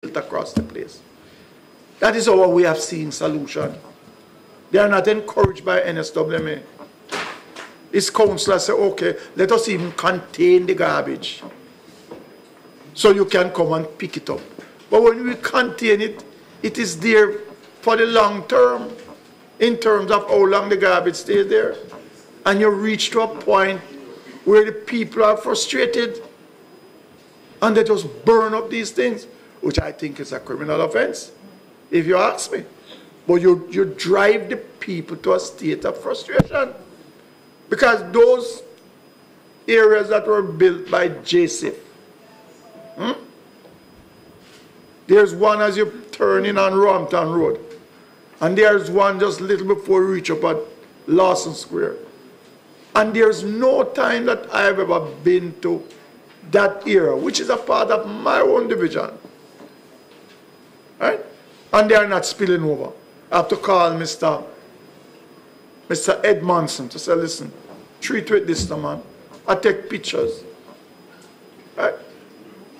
built across the place. That is how we have seen solution. They are not encouraged by NSWMA. Its councillors say, okay, let us even contain the garbage so you can come and pick it up. But when we contain it, it is there for the long term in terms of how long the garbage stays there. And you reach to a point where the people are frustrated and they just burn up these things, which I think is a criminal offense, if you ask me. But you drive the people to a state of frustration. Because those areas that were built by JSIF, there's one as you turn in on Rompton Road, and there's one just a little before you reach up at Lawson Square. And there's no time that I've ever been to that area, which is a part of my own division. Right? And they are not spilling over. I have to call Mr. Edmondson to say, listen, treat with this, man. I take pictures. Right?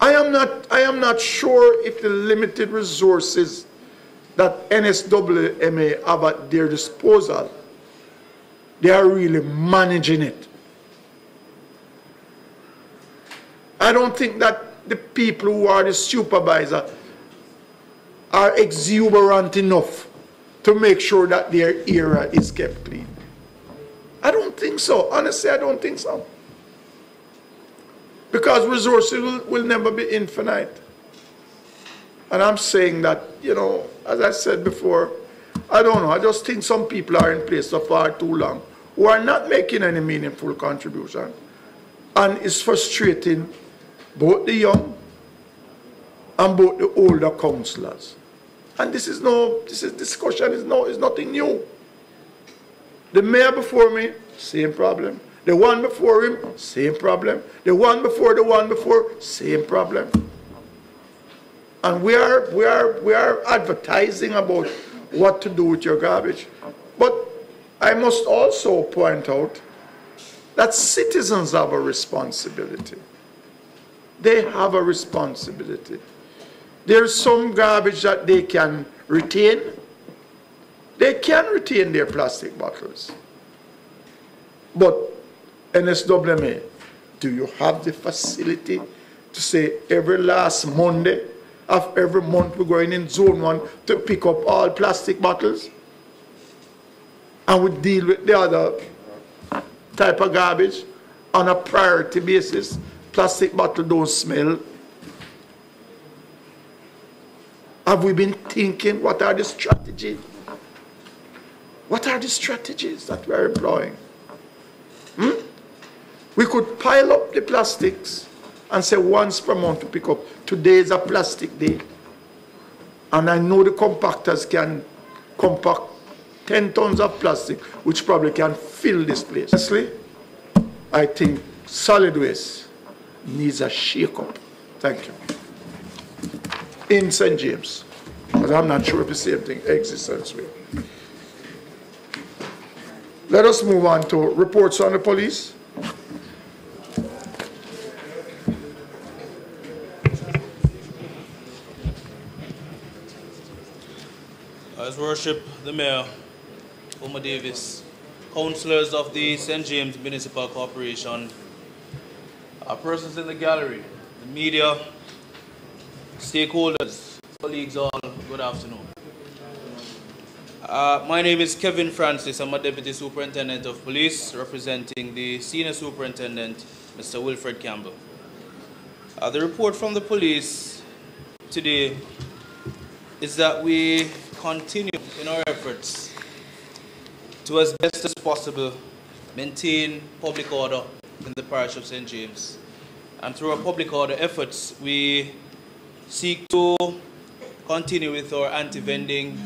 I am not sure if the limited resources that NSWMA have at their disposal, they are really managing it. I don't think that the people who are the supervisor are exuberant enough to make sure that their area is kept clean. I don't think so. Honestly, I don't think so. Because resources will never be infinite. And I'm saying that, you know, as I said before, I don't know, I just think some people are in place for far too long who are not making any meaningful contribution. And it's frustrating both the young and both the older councillors. And this discussion is nothing new. The mayor before me, same problem. The one before him, same problem. The one before, same problem. And we are advertising about what to do with your garbage. But I must also point out that citizens have a responsibility. They have a responsibility. There's some garbage that they can retain. They can retain their plastic bottles. But NSWMA, do you have the facility to say every last Monday of every month we're going in zone 1 to pick up all plastic bottles? And we deal with the other type of garbage on a priority basis. Plastic bottle don't smell. Have we been thinking, what are the strategies? What are the strategies that we are employing? We could pile up the plastics and say once per month to pick up. Today is a plastic day. And I know the compactors can compact 10 tons of plastic, which probably can fill this place. Honestly, I think solid waste needs a shake-up. Thank you. In St. James, because I'm not sure if the same thing exists elsewhere. Let us move on to reports on the police. His Worship the Mayor, Homer Davis, councillors of the St. James Municipal Corporation, persons in the gallery, the media, stakeholders, colleagues all, good afternoon. My name is Kevin Francis. I'm a Deputy Superintendent of Police representing the Senior Superintendent, Mr. Wilfred Campbell. The report from the police today is that we continue in our efforts to, as best as possible, maintain public order in the parish of St. James. And through our public order efforts, we seek to continue with our anti-vending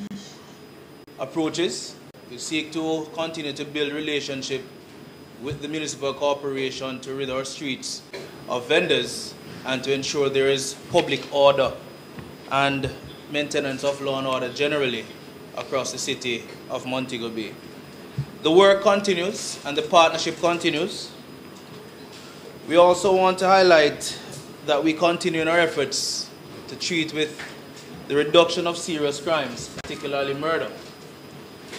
approaches. We seek to continue to build relationship with the municipal corporation to rid our streets of vendors and to ensure there is public order and maintenance of law and order generally across the city of Montego Bay. The work continues and the partnership continues. We also want to highlight that we continue in our efforts to treat with the reduction of serious crimes, particularly murder,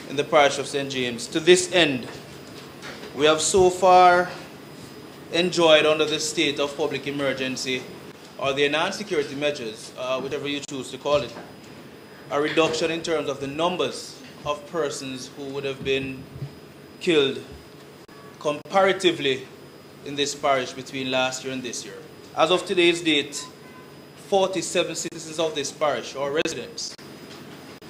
in the parish of St. James. To this end, we have so far enjoyed under the state of public emergency, or the enhanced security measures, whatever you choose to call it, a reduction in terms of the numbers of persons who would have been killed comparatively in this parish between last year and this year. As of today's date, 47 citizens of this parish, or residents,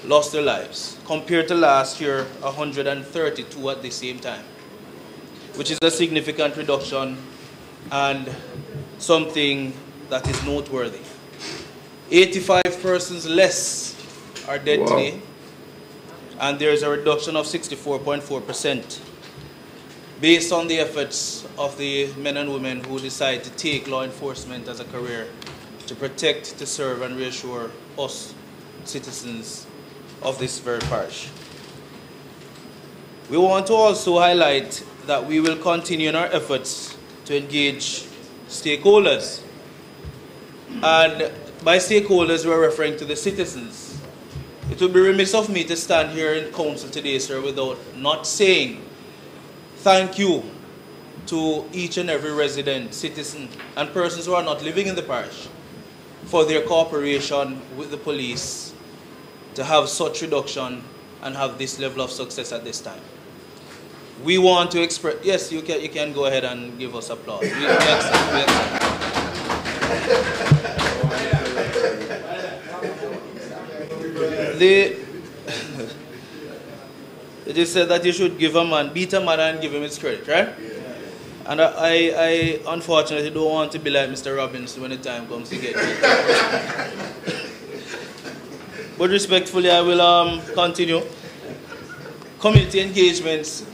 lost their lives, compared to last year, 132 at the same time, which is a significant reduction and something that is noteworthy. 85 persons less are dead today, and there is a reduction of 64.4% based on the efforts of the men and women who decide to take law enforcement as a career to protect, to serve, and reassure us, citizens of this very parish. We want to also highlight that we will continue in our efforts to engage stakeholders. And by stakeholders, we're referring to the citizens. It would be remiss of me to stand here in council today, sir, without not saying thank you to each and every resident, citizen, and persons who are not living in the parish for their cooperation with the police to have such reduction and have this level of success at this time. We want to express, yes, you can go ahead and give us applause. We accept. It is said that you should give a man, beat a man and give him his credit, right? And I unfortunately don't want to be like Mr. Robinson when the time comes to get me. But respectfully, I will continue. Community engagements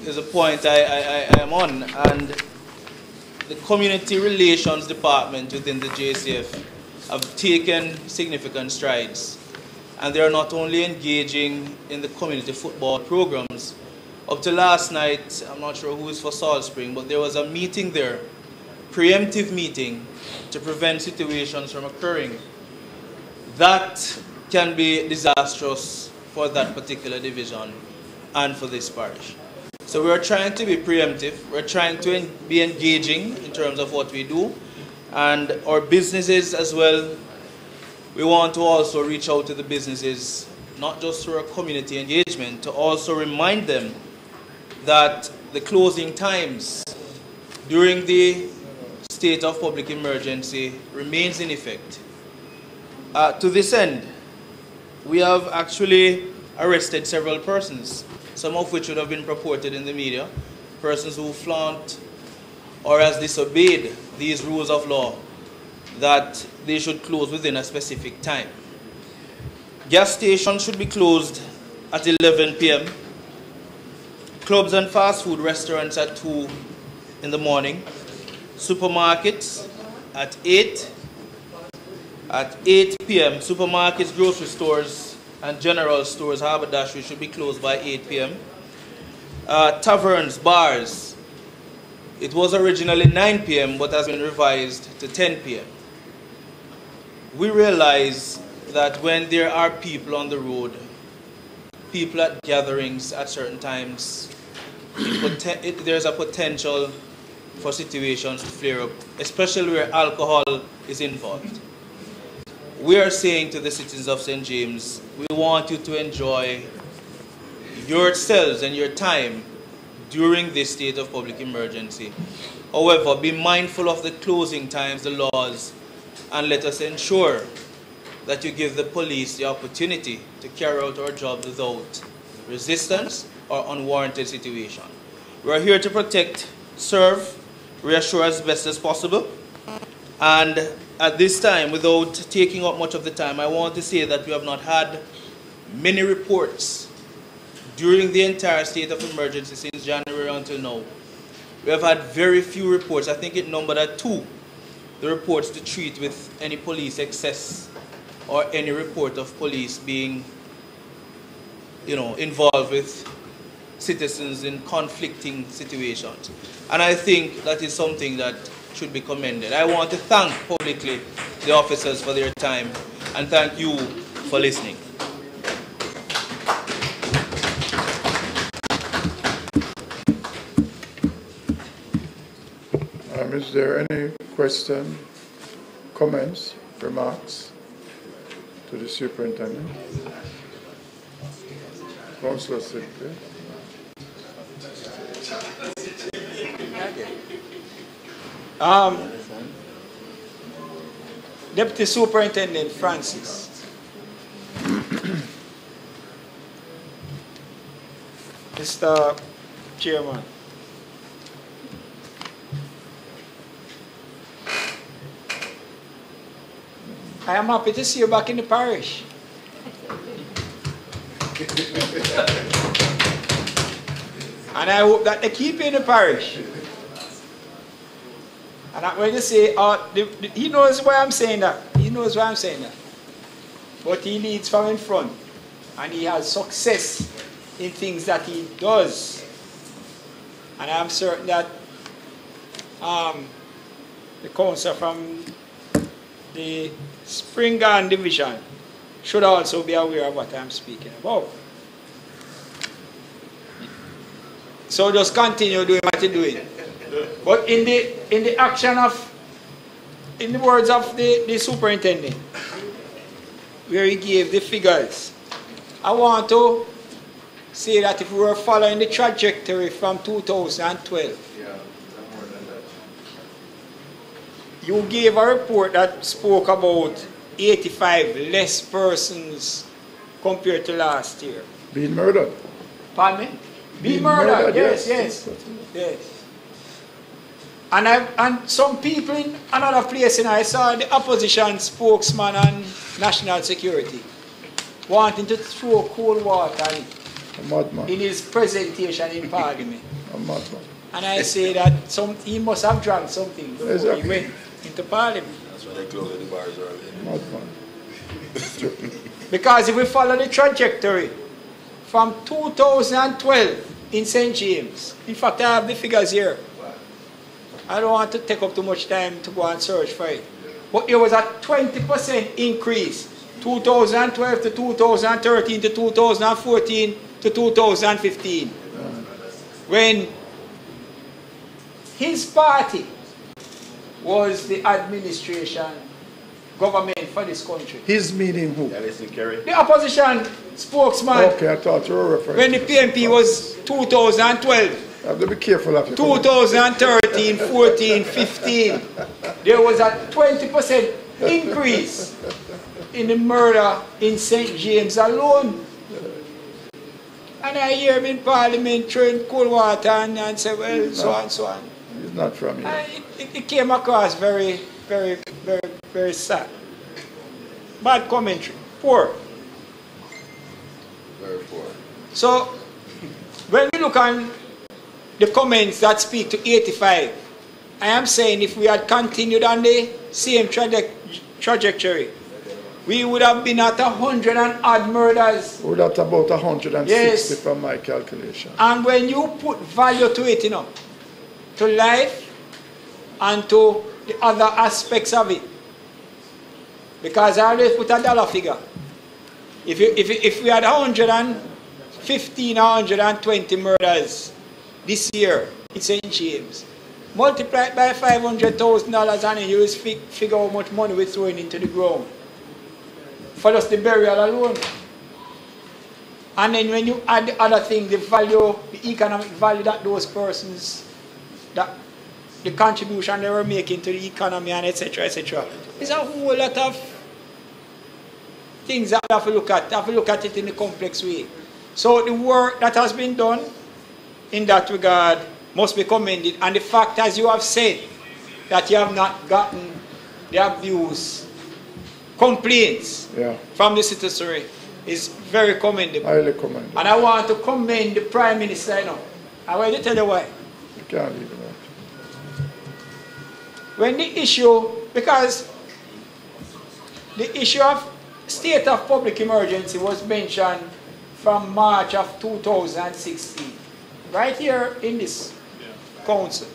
is a point I am on, and the Community Relations Department within the JCF have taken significant strides. And they are not only engaging in the community football programs. Up to last night, I'm not sure who is for Salt Spring, but there was a meeting there, preemptive meeting, to prevent situations from occurring. That can be disastrous for that particular division and for this parish. So we are trying to be preemptive. We're trying to be engaging in terms of what we do, and our businesses as well. We want to also reach out to the businesses, not just through our community engagement, to also remind them that the closing times during the state of public emergency remains in effect. To this end, we have actually arrested several persons, some of which would have been reported in the media, persons who flaunt or has disobeyed these rules of law, that they should close within a specific time. Gas stations should be closed at 11 p.m. Clubs and fast food restaurants at 2 in the morning. Supermarkets at 8. At 8 p.m. Supermarkets, grocery stores, and general stores, haberdashery should be closed by 8 p.m. Taverns, bars. It was originally 9 p.m. but has been revised to 10 p.m. We realize that when there are people on the road, people at gatherings at certain times, there's a potential for situations to flare up, especially where alcohol is involved. We are saying to the citizens of St. James, we want you to enjoy yourselves and your time during this state of public emergency. However, be mindful of the closing times, the laws, and let us ensure that you give the police the opportunity to carry out our job without resistance or unwarranted situation. We are here to protect, serve, reassure as best as possible. And at this time, without taking up much of the time, I want to say that we have not had many reports during the entire state of emergency since January until now. We have had very few reports. I think it numbered at 2. The reports to treat with any police excess or any report of police being, involved with citizens in conflicting situations. And I think that is something that should be commended. I want to thank publicly the officers for their time, and thank you, for listening. Is there any question, comments, remarks to the superintendent? Councillor Secretary. Deputy Superintendent Francis. Mr. Chairman. I am happy to see you back in the parish. And I hope that they keep you in the parish. And I'm going to say, he knows why I'm saying that. He knows why I'm saying that. But he leads from in front. And he has success in things that he does. And I'm certain that the council from the Springan Division should also be aware of what I'm speaking about. So just continue doing what you're doing. But in the action of, in the words of the superintendent, where he gave the figures, I want to say that if we were following the trajectory from 2012, you gave a report that spoke about 85 less persons compared to last year. Being murdered. Pardon me? Being murdered, yes. And some people in another place, and I saw the opposition spokesman on national security wanting to throw cold water in his presentation in Parliament. A madman. And I say that he must have drank something before exactly. he went into Parliament. That's why they close the bars early. Madman. Because if we follow the trajectory from 2012 in St. James, in fact I have the figures here. I don't want to take up too much time to go and search for it. But there was a 20% increase, 2012 to 2013 to 2014 to 2015. When his party was the administration, government for this country. His meaning who? The opposition spokesman. Okay, I thought you were referring when the PNP was 2012. I have to be careful of your 2013, 14, 15. There was a 20% increase in the murder in St. James alone. And I hear him in Parliament throwing cold water and say, well, so on, so on. He's not from here. It came across very, very, very, very sad. Bad commentary. Poor. Very poor. So, when we look on the comments that speak to 85, I am saying if we had continued on the same trajectory, we would have been at 100 and odd murders. We're at about 160 yes. from my calculation. And when you put value to it, you know, to life and to the other aspects of it, because I always put a dollar figure. If we had 115 or 120 murders this year in St. James, multiply it by $500,000 and you just figure how much money we're throwing into the ground for just the burial alone. And then when you add the other thing, the value, the economic value that those persons, that the contribution they were making to the economy and etc. etc. There's a whole lot of things that we have to look at. We have to look at it in a complex way. So the work that has been done in that regard must be commended. And the fact, as you have said, that you have not gotten the abuse complaints from the citizenry is very commendable. Highly commendable. And I want to commend the Prime Minister, you know. I want to tell you why. You can't leave that. When the issue, because the issue of state of public emergency was mentioned from March of 2016, right here in this council.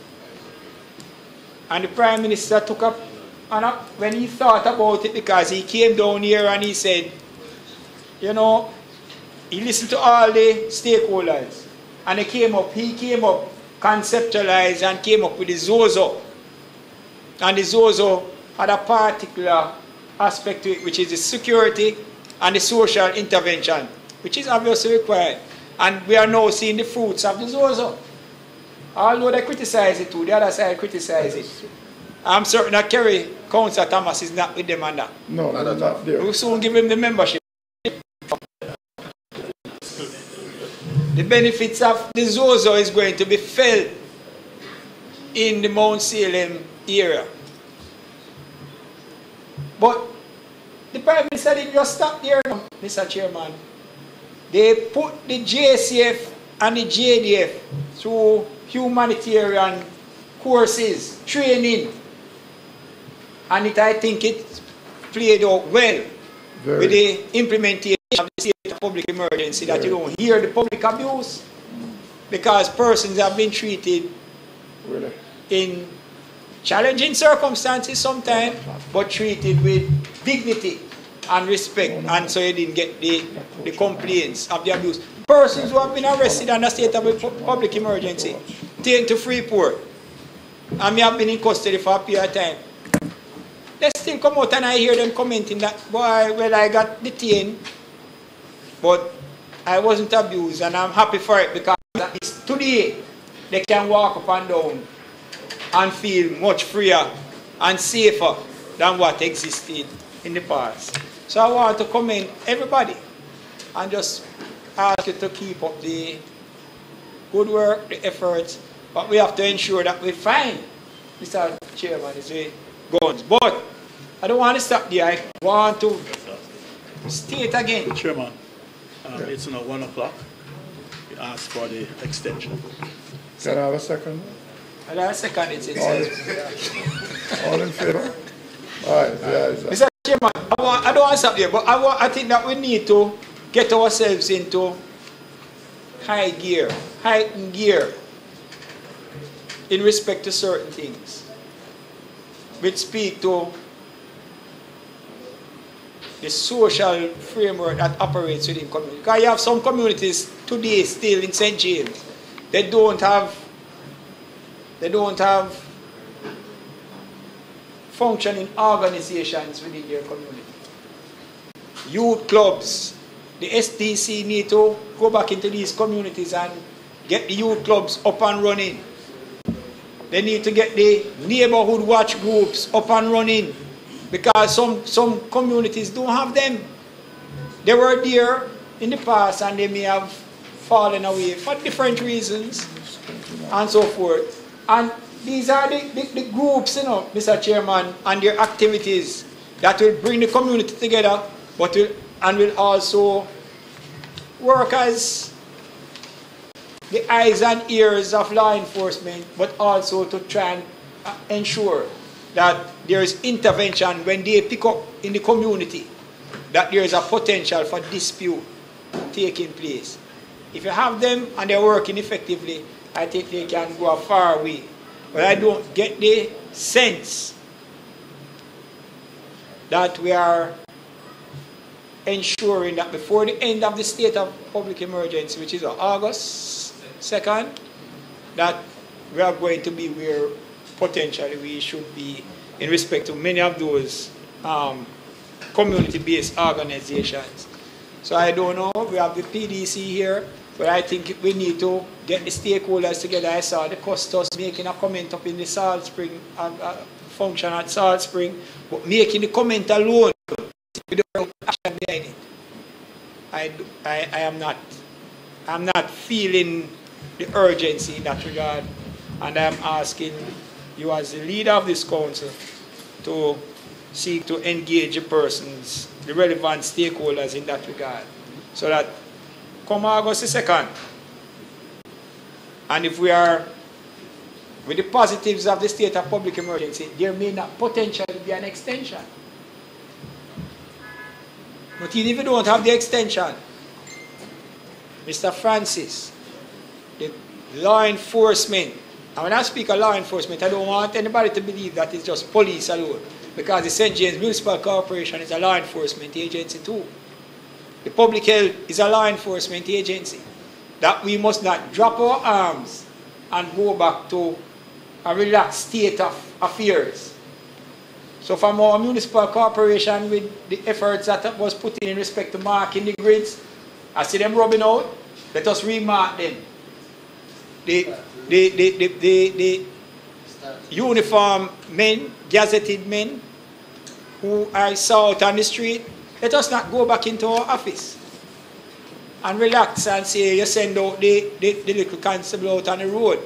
And the Prime Minister took up, and when he thought about it, because he came down here and he said, you know, he listened to all the stakeholders. And he came up, conceptualized and came up with the Zozo. And the Zozo had a particular aspect to it, which is the security and the social intervention, which is obviously required. And we are now seeing the fruits of the Zozo. Although they criticize it too, the other side criticize it. I'm certain that Kerry Councillor Thomas is not with them on that. No, that's not there. We'll soon give him the membership. The benefits of the Zozo is going to be felt in the Mount Salem area. But the Prime Minister didn't just stop there, Mr. Chairman. They put the JCF and the JDF through humanitarian courses, training. And I think it played out well with the implementation of the state of public emergency, that you don't hear the public abuse, because persons have been treated in challenging circumstances sometimes, but treated with dignity and respect, and so you didn't get the complaints of the abuse. Persons who have been arrested under state of public emergency, taken to Freeport, and may have been in custody for a period of time. They still come out and I hear them commenting that, boy, well, I got detained, but I wasn't abused, and I'm happy for it, because at least today they can walk up and down and feel much freer and safer than what existed in the past. So I want to commend everybody and just ask you to keep up the good work, the efforts, but we have to ensure that we find, Mr. Chairman, is the guns. But I don't want to stop there. I want to state again. Chairman, it's now 1 o'clock. We ask for the extension. Can I have a second? And I second it. All in favor? All right. Mr. Chairman, I don't want to stop there, but I think that we need to get ourselves into heightened gear in respect to certain things, which speak to the social framework that operates within communities. Because you have some communities today still in St. James, they don't have functioning organizations within their community. Youth clubs, the SDC need to go back into these communities and get the youth clubs up and running. They need to get the neighborhood watch groups up and running, because some communities don't have them. They were there in the past and they may have fallen away for different reasons and so forth. And these are the groups, you know, Mr. Chairman, and their activities that will bring the community together, but will also work as the eyes and ears of law enforcement, but also to try and ensure that there is intervention when they pick up in the community, that there is a potential for dispute taking place. If you have them and they're working effectively, I think they can go a far way. But I don't get the sense that we are ensuring that before the end of the state of public emergency, which is August 2nd, that we are going to be where potentially we should be in respect to many of those community-based organizations. So I don't know, we have the PDC here, but I think we need to get the stakeholders together. I saw the Custos making a comment up in the Salt Spring function at Salt Spring, but making the comment alone without action behind it. I'm not feeling the urgency in that regard, and I'm asking you as the leader of this council to seek to engage the persons, the relevant stakeholders in that regard, so that come August the 2nd, and if we are with the positives of the state of public emergency, there may not potentially be an extension. But even if you don't have the extension, Mr. Francis, the law enforcement, and when I speak of law enforcement, I don't want anybody to believe that it's just police alone, because the St. James Municipal Corporation is a law enforcement agency too. the public health is a law enforcement agency, that we must not drop our arms and go back to a relaxed state of affairs. So from our municipal corporation, with the efforts that was put in respect to marking the grids, I see them rubbing out, let us remark them. The uniform men, gazetted men, who I saw out on the street, let us not go back into our office and relax and say you send out the little constable out on the road.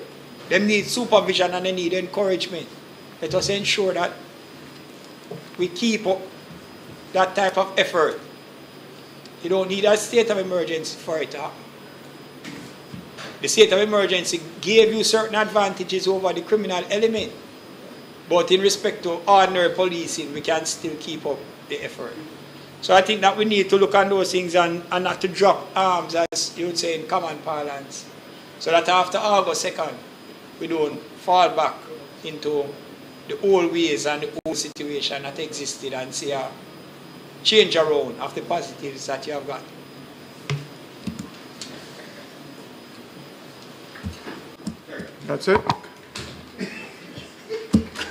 They need supervision and they need encouragement. Let us ensure that we keep up that type of effort. You don't need a state of emergency for it to happen. The state of emergency gave you certain advantages over the criminal element. But in respect to ordinary policing, we can still keep up the effort. So I think that we need to look on those things and not to drop arms, as you would say in common parlance. So that after August 2nd, we don't fall back into the old ways and the old situation that existed and see a change around of the positives that you have got. That's it?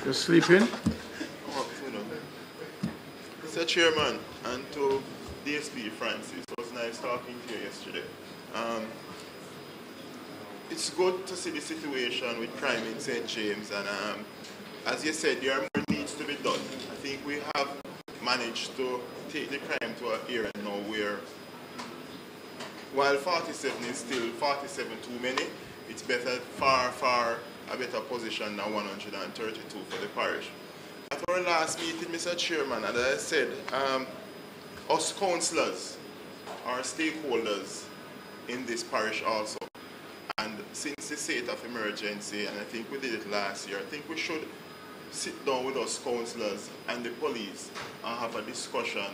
You're sleeping? Mr. Chairman, and to DSP Francis, it was nice talking to you yesterday. It's good to see the situation with crime in St. James, and as you said, there are more needs to be done. I think we have managed to take the crime to an area now where, while 47 is still 47 too many, it's better, far a better position than 132 for the parish. At our last meeting, Mr. Chairman, as I said, us councillors are stakeholders in this parish also. And since the state of emergency, and I think we did it last year, I think we should sit down with us councillors and the police and have a discussion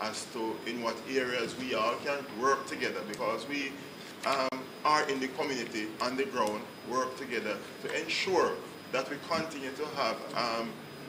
as to in what areas we all can work together, because we are in the community, on the ground, work together to ensure that we continue to have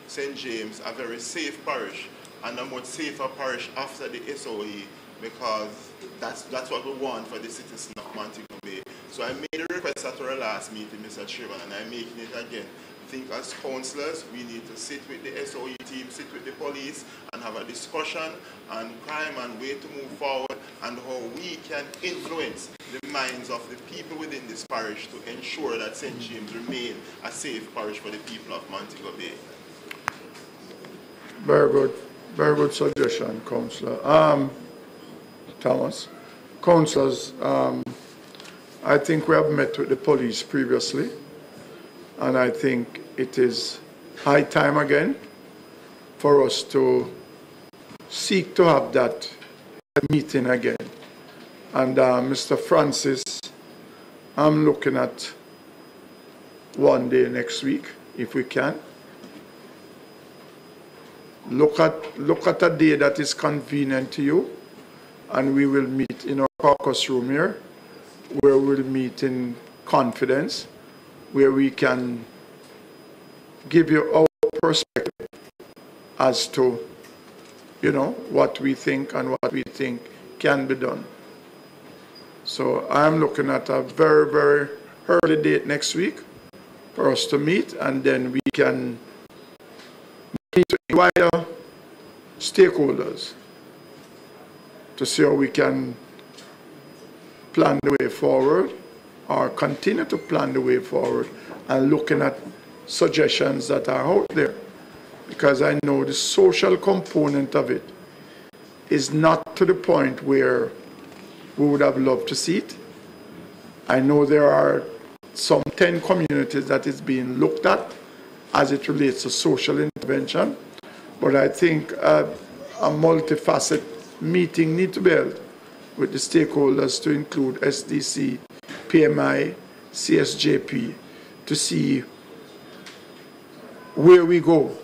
St. James a very safe parish and a much safer parish after the SOE, because that's what we want for the citizens of Montego Bay. So I made a request at our last meeting, Mr. Chairman, and I'm making it again. I think as councillors, we need to sit with the SOE team, sit with the police, and have a discussion on crime and way to move forward, and how we can influence the minds of the people within this parish to ensure that St. James remain a safe parish for the people of Montego Bay. Very good suggestion, Councillor. Thomas. Councillors, I think we have met with the police previously, and I think it is high time again for us to seek to have that meeting again. And Mr. Francis, I'm looking at one day next week, if we can. Look at a day that is convenient to you, and we will meet in our caucus room here, where we'll meet in confidence, where we can give you our perspective as to, what we think and what we think can be done. So I'm looking at a very, very early date next week for us to meet, and then we can meet wider stakeholders to see how we can plan the way forward, or continue to plan the way forward, and looking at suggestions that are out there. Because I know the social component of it is not to the point where we would have loved to see it. I know there are some 10 communities that is being looked at as it relates to social intervention, but I think a multifaceted meeting needs to be held with the stakeholders to include SDC, PMI, CSJP, to see where we go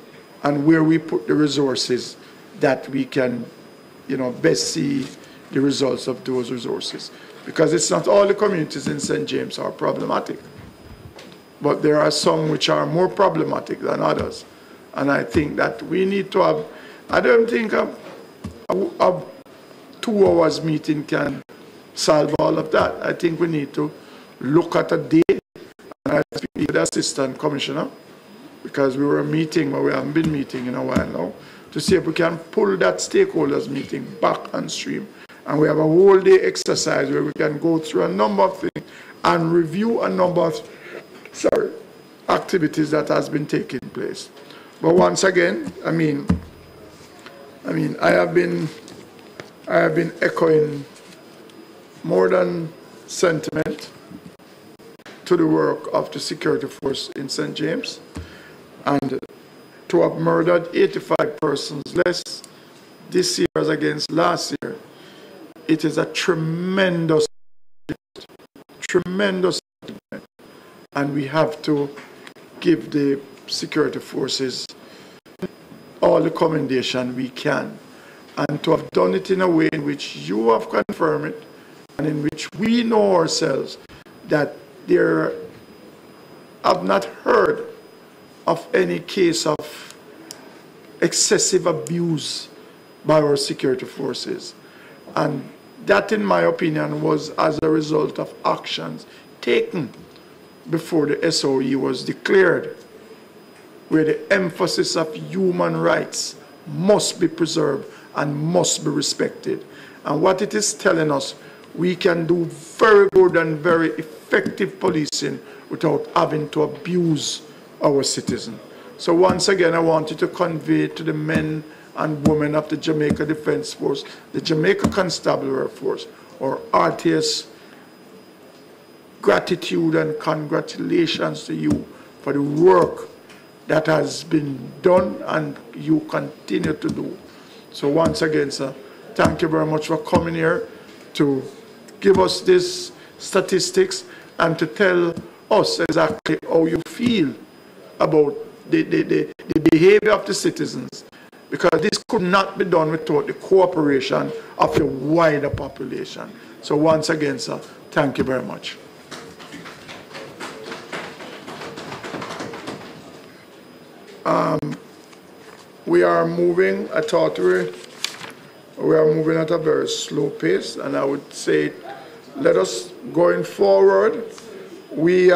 and where we put the resources that we can, best see the results of those resources. Because it's not all the communities in St. James are problematic, but there are some which are more problematic than others. And I think that we need to have, I don't think a 2 hours meeting can solve all of that. I think we need to look at a day, and I speak to the Assistant Commissioner, because we were meeting, but we haven't been meeting in a while now, to see if we can pull that stakeholders meeting back on stream. And we have a whole day exercise where we can go through a number of things and review a number of activities that has been taking place. But once again, I have been echoing more than sentiment to the work of the security force in St. James, and to have murdered 85 persons less this year as against last year, it is a tremendous achievement, and we have to give the security forces all the commendation we can, and to have done it in a way in which you have confirmed it, and in which we know ourselves that there have not heard of any case of excessive abuse by our security forces. And that, in my opinion, was as a result of actions taken before the SOE was declared, where the emphasis of human rights must be preserved and must be respected. And what it is telling us, we can do very good and very effective policing without having to abuse our citizens. So once again, I wanted to convey to the men and women of the Jamaica Defense Force, the Jamaica Constabulary Force, or RTS, gratitude and congratulations to you for the work that has been done and you continue to do. So once again, sir, thank you very much for coming here to give us these statistics and to tell us exactly how you feel about the behavior of the citizens, because this could not be done without the cooperation of the wider population. So once again, sir, thank you very much. We are moving, I thought we are moving at a very slow pace, and I would say let us, going forward, we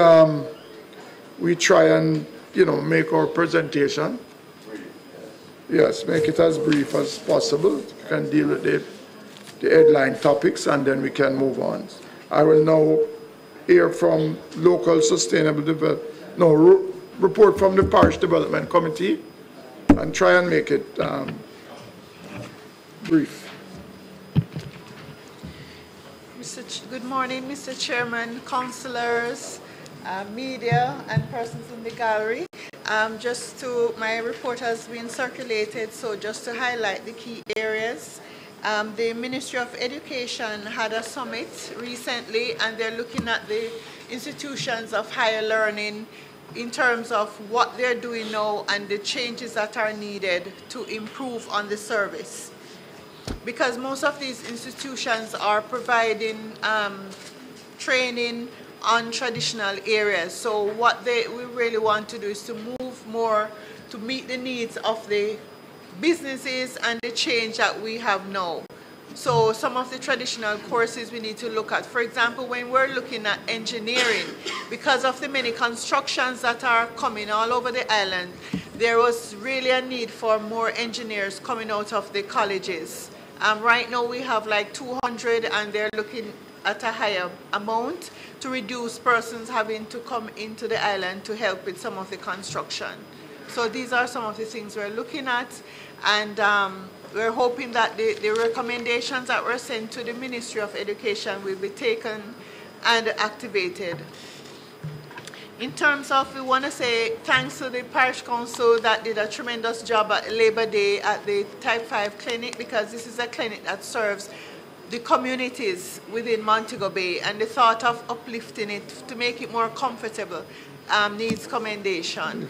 try and, make our presentation. Yes, make it as brief as possible. You can deal with the headline topics, and then we can move on. I will now hear from local sustainable development, report from the Parish Development Committee, and try and make it brief. Good morning, Mr. Chairman, councillors, media, and persons in the gallery. My report has been circulated, so just to highlight the key areas. The Ministry of Education had a summit recently, and they're looking at the institutions of higher learning in terms of what they're doing now and the changes that are needed to improve on the service. Because most of these institutions are providing training on traditional areas. So what we really want to do is to move more to meet the needs of the businesses and the change that we have now. So some of the traditional courses we need to look at. For example, when we're looking at engineering, because of the many constructions that are coming all over the island, there was really a need for more engineers coming out of the colleges. Right now we have like 200, and they're looking at a higher amount to reduce persons having to come into the island to help with some of the construction. So these are some of the things we're looking at, and we're hoping that the recommendations that were sent to the Ministry of Education will be taken and activated. In terms of, we want to say thanks to the Parish Council that did a tremendous job at Labor Day at the Type 5 clinic, because this is a clinic that serves the communities within Montego Bay, and the thought of uplifting it to make it more comfortable needs commendation.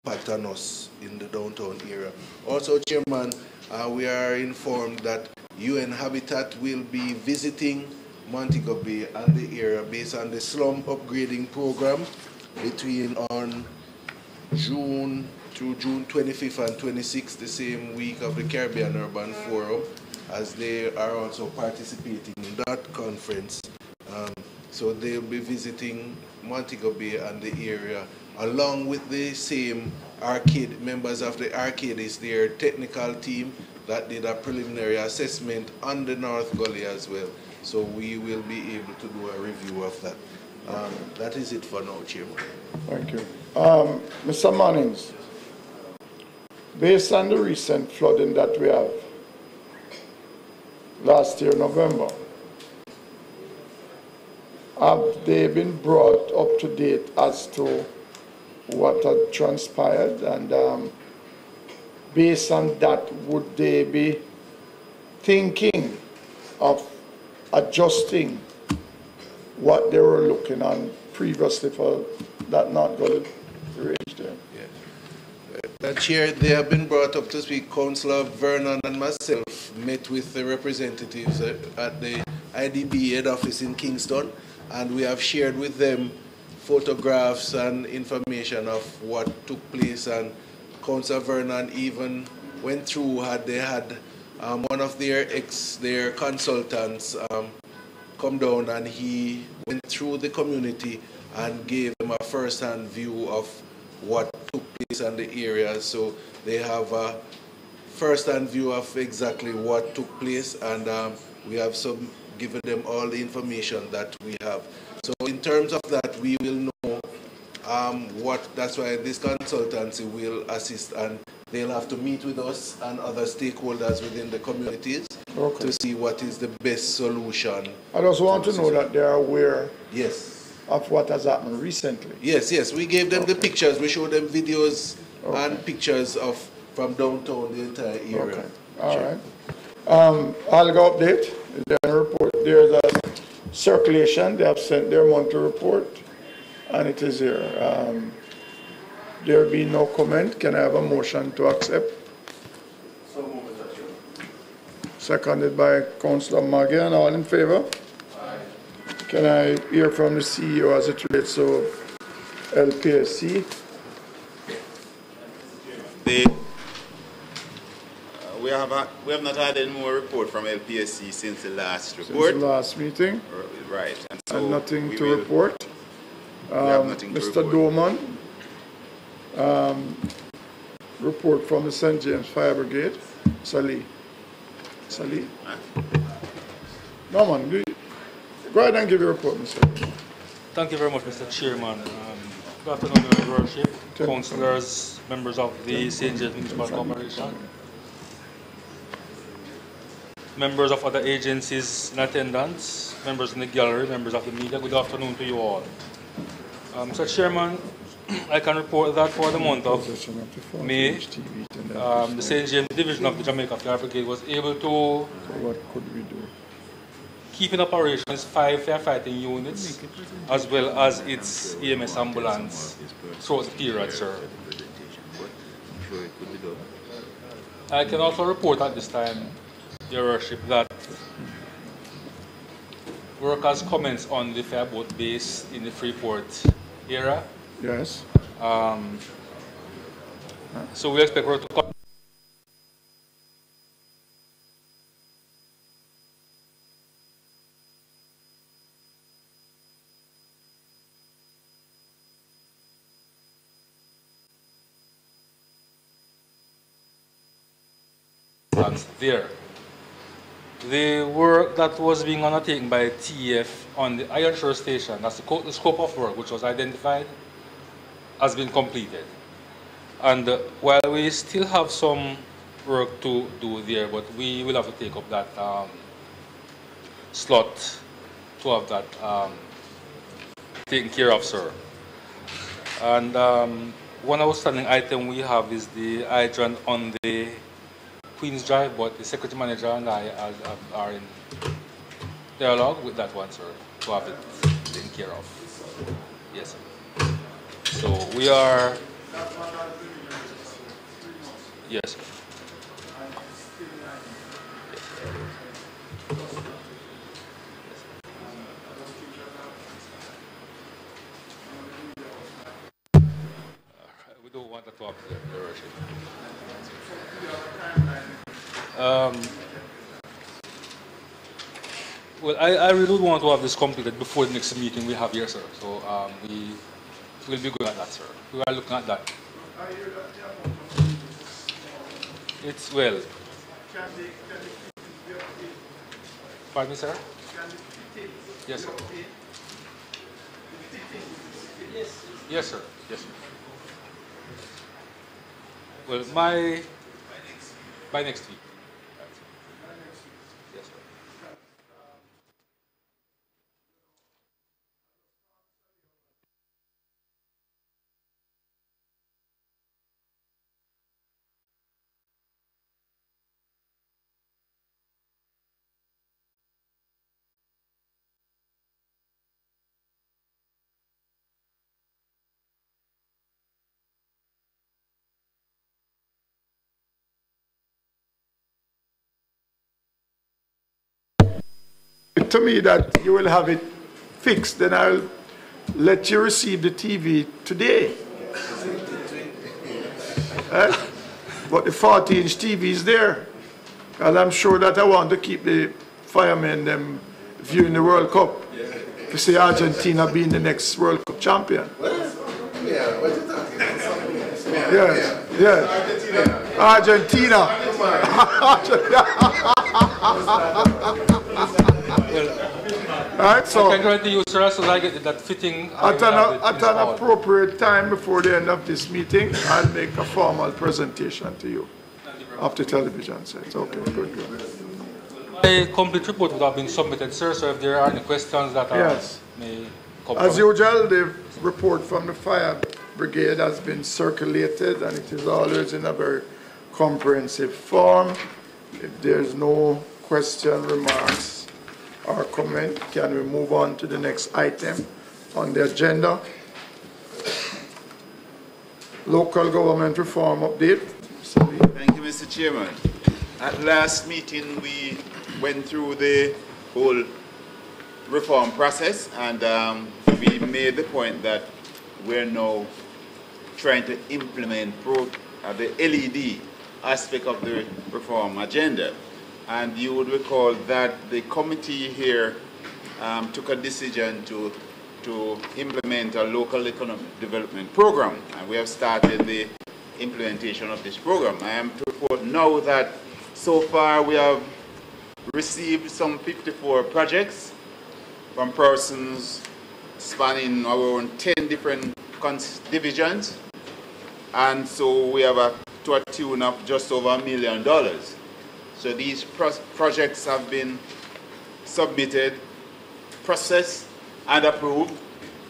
impact on us in the downtown area. Also, Chairman, we are informed that UN Habitat will be visiting Montego Bay and the area based on the slum upgrading program between on June through June 25th and 26th, the same week of the Caribbean Urban Forum, as they are also participating in that conference. So they'll be visiting Montego Bay and the area, along with the same arcade, members of the arcade is their technical team that did a preliminary assessment on the North Gully as well. So we will be able to do a review of that. That is it for now, Chairman. Thank you. Mr. Mannings, based on the recent flooding that we have last year, November, have they been brought up to date as to what had transpired? And based on that, would they be thinking of adjusting what they were looking on previously for that not going to reach there? Chair, they have been brought up to speak. Councillor Vernon and myself met with the representatives at the IDB head office in Kingston, and we have shared with them photographs and information of what took place. And Councillor Vernon even went through, they had one of their consultants come down, and he went through the community and gave them a first-hand view of what took place in the area. So they have a first-hand view of exactly what took place, and we have given them all the information that we have. So in terms of that, we will know that's why this consultancy will assist, and they'll have to meet with us and other stakeholders within the communities to see what is the best solution. I just want to know that they are aware yes. of what has happened recently. Yes, we gave them the pictures. We showed them videos and pictures from downtown, the entire area. Okay, all right. I'll go update. There's a report. There's a circulation. They have sent their monthly report, and it is here. There be no comment. Can I have a motion to accept? So moved, Mr. Chairman. Seconded by Councillor Magian. All in favor? Aye. Can I hear from the CEO as it relates to LPSC? We have not had any more report from LPSC since the last report. Since the last meeting? Right. And so nothing to report? We have nothing to Mr. report. Doman, report from the St. James Fire Brigade. Sali. No, man. Go ahead and give your report, Mr. Thank you very much, Mr. Chairman. Good afternoon, Your Worship, councillors, members of the St. James Municipal Corporation, members of other agencies in attendance, members in the gallery, members of the media. Good afternoon to you all. Mr. Chairman, I can report that for the month of May, the St. James Division of the Jamaica Fire Brigade was able to what could we do? keep in operation its 5 firefighting units as well as its EMS ambulance throughout the period, sir. I can also report at this time, Your Worship, that workers commence on the fireboat base in the Freeport area. Yes. So we expect work to come. There. The work that was being undertaken by TF on the Iron Shore Station, that's the scope of work which was identified, has been completed. And while we still have some work to do there, but we will have to take up that slot to have that taken care of, sir. And one outstanding item we have is the hydrant on the Queen's Drive, but the secretary manager and I are in dialogue with that one, sir, to have it taken care of. Yes, sir. So we are Yes. We don't want to talk there, Your Worship. Well, I really would want to have this completed before the next meeting we have here, sir. So we will be good at that, sir. We are looking at that. It's well. Pardon me, sir? Yes, sir. Yes, sir. Yes, sir. Well, by next week. Yes, sir. To me that you will have it fixed, then I'll let you receive the TV today. But the 40-inch TV is there. And I'm sure that I want to keep the firemen them viewing the World Cup. To see Argentina being the next World Cup champion. Yeah, what you talking about? Yes, yes. Argentina. Right, so I can grant you, sir, so I get that fitting. at an appropriate time before the end of this meeting, I'll make a formal presentation to you of the television set. Okay, good. A complete report would have been submitted, sir, so if there are any questions that may come As from usual, the report from the fire brigade has been circulated, and it is always in a very comprehensive form. If there's no question, remarks, or comment, can we move on to the next item on the agenda? Local government reform update. Thank you, Mr. Chairman. At last meeting, we went through the whole reform process, and we made the point that we're now trying to implement the LED aspect of the reform agenda. And you would recall that the committee here took a decision to implement a local economic development program, and we have started the implementation of this program. I am to report now that so far we have received some 54 projects from persons spanning around 10 different divisions, and so we have to a tune of just over $1 million. So these projects have been submitted, processed, and approved,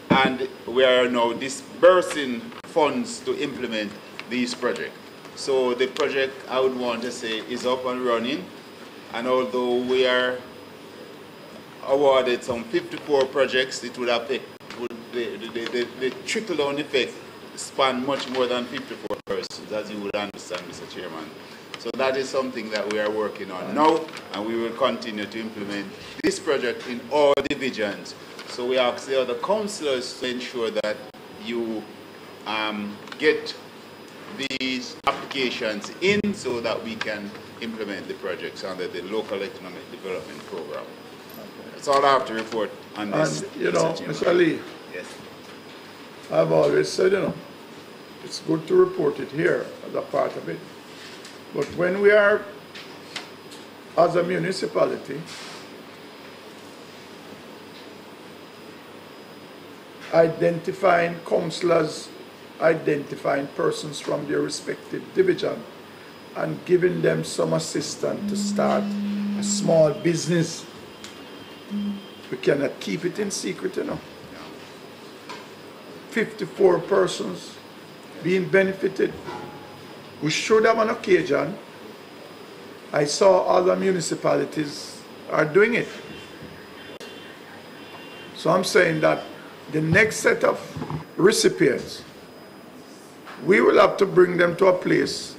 and we are now disbursing funds to implement these projects. So the project, I would want to say, is up and running, and although we are awarded some 54 projects, it would have the trickle-down effect span much more than 54 persons, as you would understand, Mr. Chairman. So that is something that we are working on now, and we will continue to implement this project in all divisions. So we ask the other councillors to ensure that you get these applications in so that we can implement the projects under the local economic development program. That's all I have to report on this. And, you know, Mr. Lee, yes. I've always said, you know, it's good to report it here as a part of it. But when we are, as a municipality, identifying councillors, identifying persons from their respective division, and giving them some assistance to start a small business, we cannot keep it in secret, you know. 54 persons being benefited. We should have an occasion. I saw other municipalities are doing it. So I'm saying that the next set of recipients, we will have to bring them to a place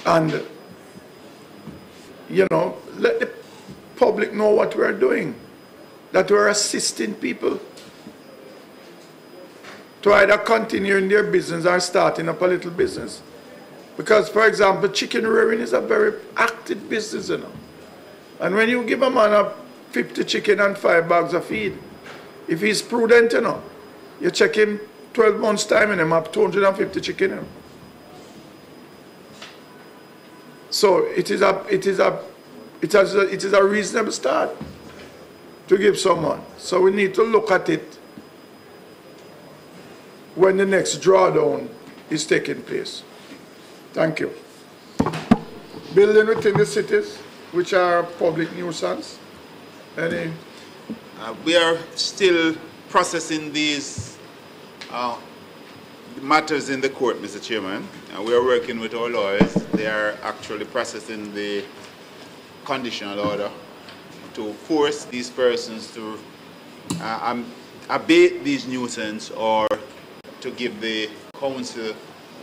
And, you know, let the public know what we're doing, that we're assisting people to either continue in their business or starting up a little business. Because, for example, chicken rearing is a very active business, you know. And when you give a man a 50 chicken and 5 bags of feed, if he's prudent, you know, you check him 12 months' time and him have 250 chicken, you know. So it is a reasonable start to give someone. So we need to look at it when the next drawdown is taking place. Thank you. Building within the cities, which are public nuisance. Any? We are still processing these matters in the court, Mr. Chairman. We are working with our lawyers. They are actually processing the conditional order to force these persons to abate these nuisance or to give the council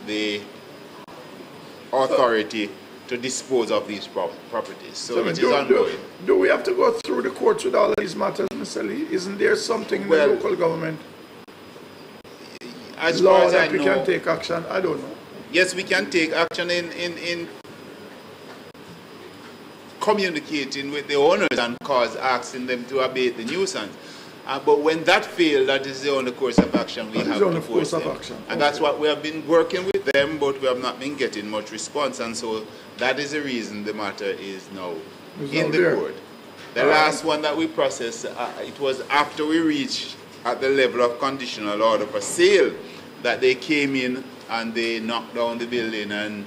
the authority to dispose of these properties. So it is ongoing. Do we have to go through the courts with all of these matters, Mr. Lee? Isn't there something in the local government as law far as that I we know, can take action? I don't know. Yes, we can take action in communicating with the owners and asking them to abate the nuisance. But when that fails, that is the only course of action we have to force them. And that's what we have been working with them, but we have not been getting much response. And so that is the reason the matter is now in the court. The last one that we processed, it was after we reached at the level of conditional order for sale that they came in and they knocked down the building and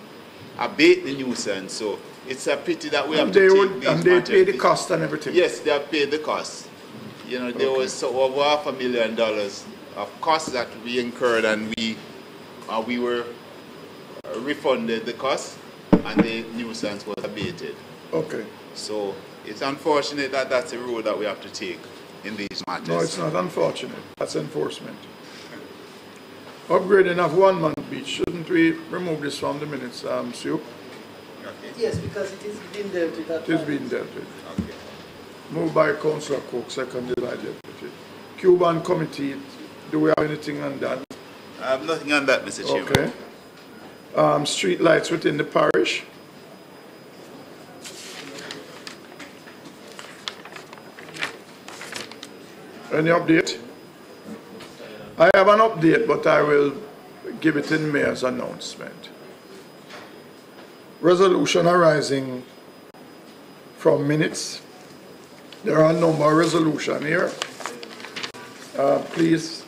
abate the nuisance. So it's a pity that we have to take these and they pay the cost and everything? Yes, they have paid the cost. You know, there was over $500,000 of costs that we incurred, and we were refunded the cost, and the nuisance was abated. Okay. So it's unfortunate that that's a road that we have to take in these matters. No, it's not unfortunate. That's enforcement. Upgrading of one-man beach. Shouldn't we remove this from the minutes, Sue? Okay. Yes, because it is being dealt with. It is being dealt with. Okay. Moved by Councillor Cook, seconded by Deputy. Cuban Committee, do we have anything on that? I have nothing on that, Mr. Chairman. Okay. Street lights within the parish. Any update? I have an update, but I will give it in Mayor's announcement. Resolution arising from minutes. There are a number of resolutions here. Please.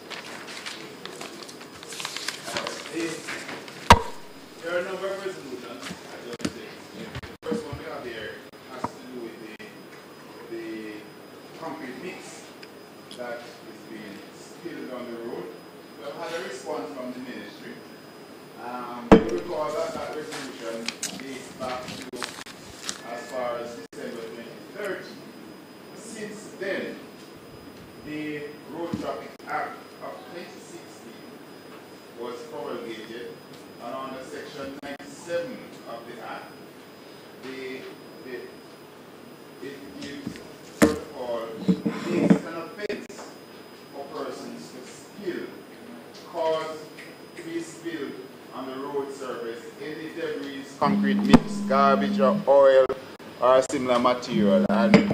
There are a number of resolutions. The first one we have here has to do with the concrete mix that is being spilled on the road. We have had a response from the ministry. You recall that resolution dates back to as far as December 2013. Since then, the Road Traffic Act of 2016 was promulgated, and under Section 97 of the Act, it gives, first of all, it's an offense for persons to cause to be spilled on the road surface any debris, concrete mix, garbage, or oil, or similar material, and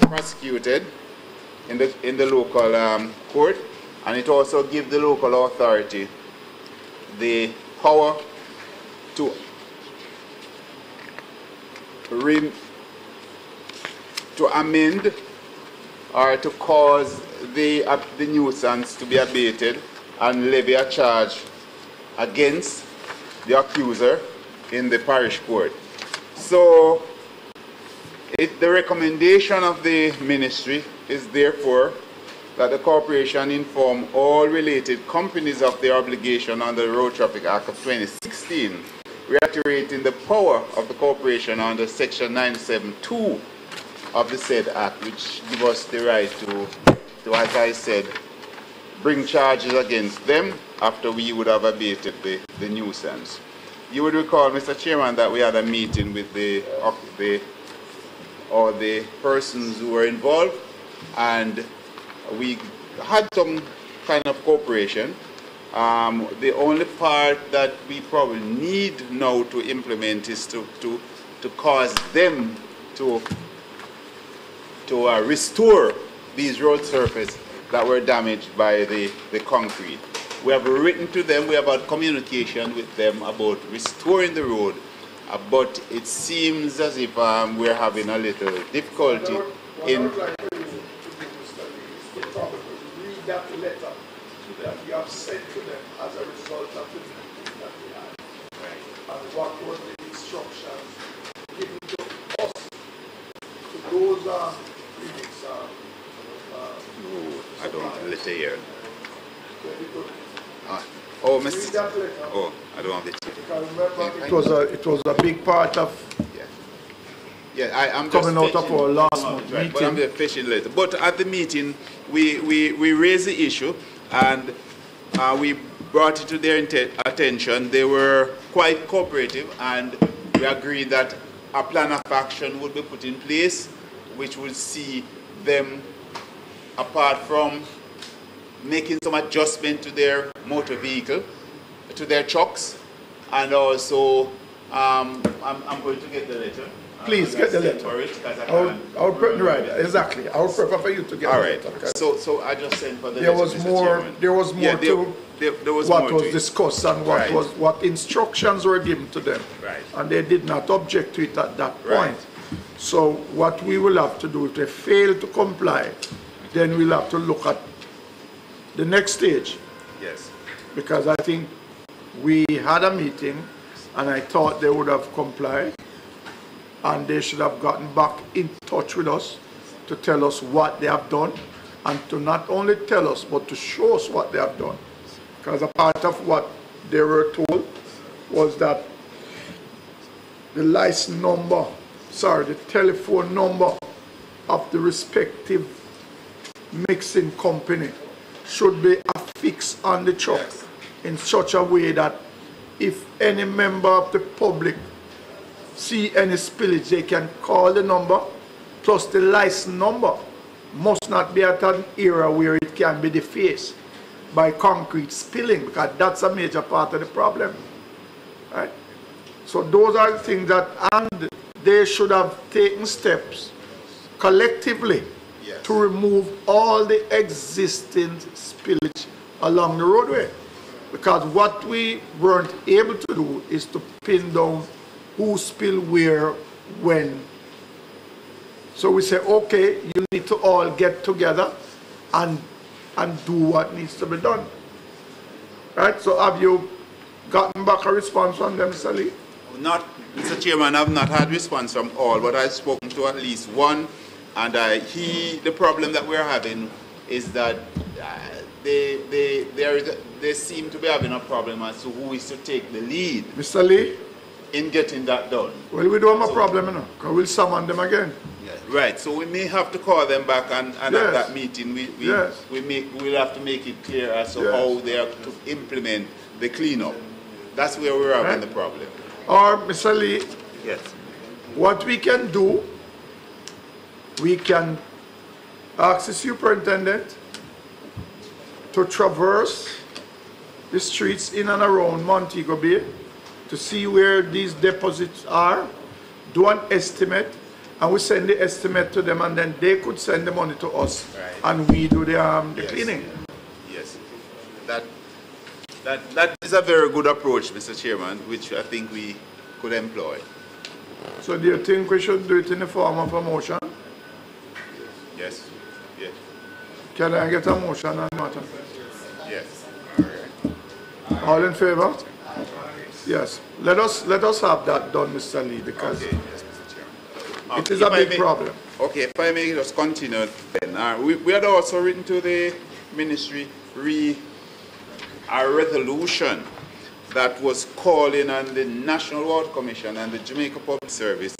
prosecuted in the local court, and it also gives the local authority the power to amend or to cause the nuisance to be abated and levy a charge against the accuser in the parish court. So the recommendation of the ministry is therefore that the corporation inform all related companies of their obligation under the Road Traffic Act of 2016, reiterating the power of the corporation under Section 97(2) of the said Act, which gives us the right to, as I said, bring charges against them after we would have abated the nuisance. You would recall, Mr. Chairman, that we had a meeting with the persons who were involved, and we had some kind of cooperation. The only part that we probably need now to implement is to cause them to restore these road surfaces that were damaged by the concrete. We have written to them, we have had communication with them about restoring the road, but it seems as if we're having a little difficulty in... Read that letter that we have sent to them as a result of the meeting that we had. And what was the instructions given to us, to those clinics. No, I don't have the letter here. Oh, Mr. Oh, I don't have it. Because remember, it was a big part of I'm coming just out of our last meeting. Right, but I'm just fishing later. But at the meeting, we raised the issue, and we brought it to their attention. They were quite cooperative, and we agreed that a plan of action would be put in place, which would see them, apart from making some adjustment to their motor vehicle, to their trucks, and also I'm going to get the letter. Please get the letter. I would prefer, right, exactly. I would prefer for you to get the letter. All right. So I just sent for the there letter, was Mr. more. Chairman. There was more to what was to discussed and what instructions were given to them. Right. And they did not object to it at that point. Right. So what we will have to do, if they fail to comply, then we'll have to look at the next stage. Yes. Because I think we had a meeting and I thought they would have complied, and they should have gotten back in touch with us to tell us what they have done, and to not only tell us but to show us what they have done. Because a part of what they were told was that the license number, the telephone number of the respective mixing company should be affixed on the truck in such a way that if any member of the public see any spillage, they can call the number, plus the license number must not be at an area where it can be defaced by concrete spilling, because that's a major part of the problem. Right? So those are the things that, and they should have taken steps collectively to remove all the existing spillage along the roadway. Because what we weren't able to do is to pin down who spilled where, when. So we say, okay, you need to all get together and do what needs to be done. Right? So have you gotten back a response from them, Mr. Lee? Not, Mr. Chairman, I've not had response from all, but I've spoken to at least one, and the problem that we're having is that they seem to be having a problem as to who is to take the lead. Mr. Lee? In getting that done. Well, we don't have a problem, you know, because we'll summon them again. Yeah. Right, so we may have to call them back, and at that meeting we'll have to make it clear as to how they are to implement the cleanup. That's where we're having the problem. Or, Mr. Lee, What we can do, we can ask the superintendent to traverse the streets in and around Montego Bay to see where these deposits are, do an estimate, and we send the estimate to them, and then they could send the money to us, and we do the cleaning. Yes, that is a very good approach, Mr. Chairman, which I think we could employ. So do you think we should do it in the form of a motion? Yes. Yes. Can I get a motion on the matter? Yes. All in favor? Yes. Let us have that done, Mr. Lee, because yes, Mr. Chairman. it is a big problem. Okay, if I may just continue then. We had also written to the ministry a resolution that was calling on the National Water Commission and the Jamaica Public Service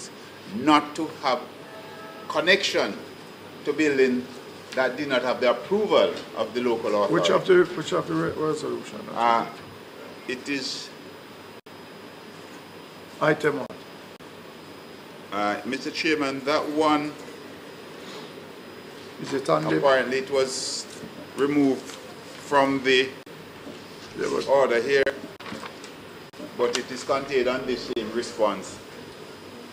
not to have connection to building that did not have the approval of the local authority. Which of the resolution? It is, Item 1. Mr. Chairman, that one, Is it on the... apparently it was removed from the order here, but it is contained on the same response.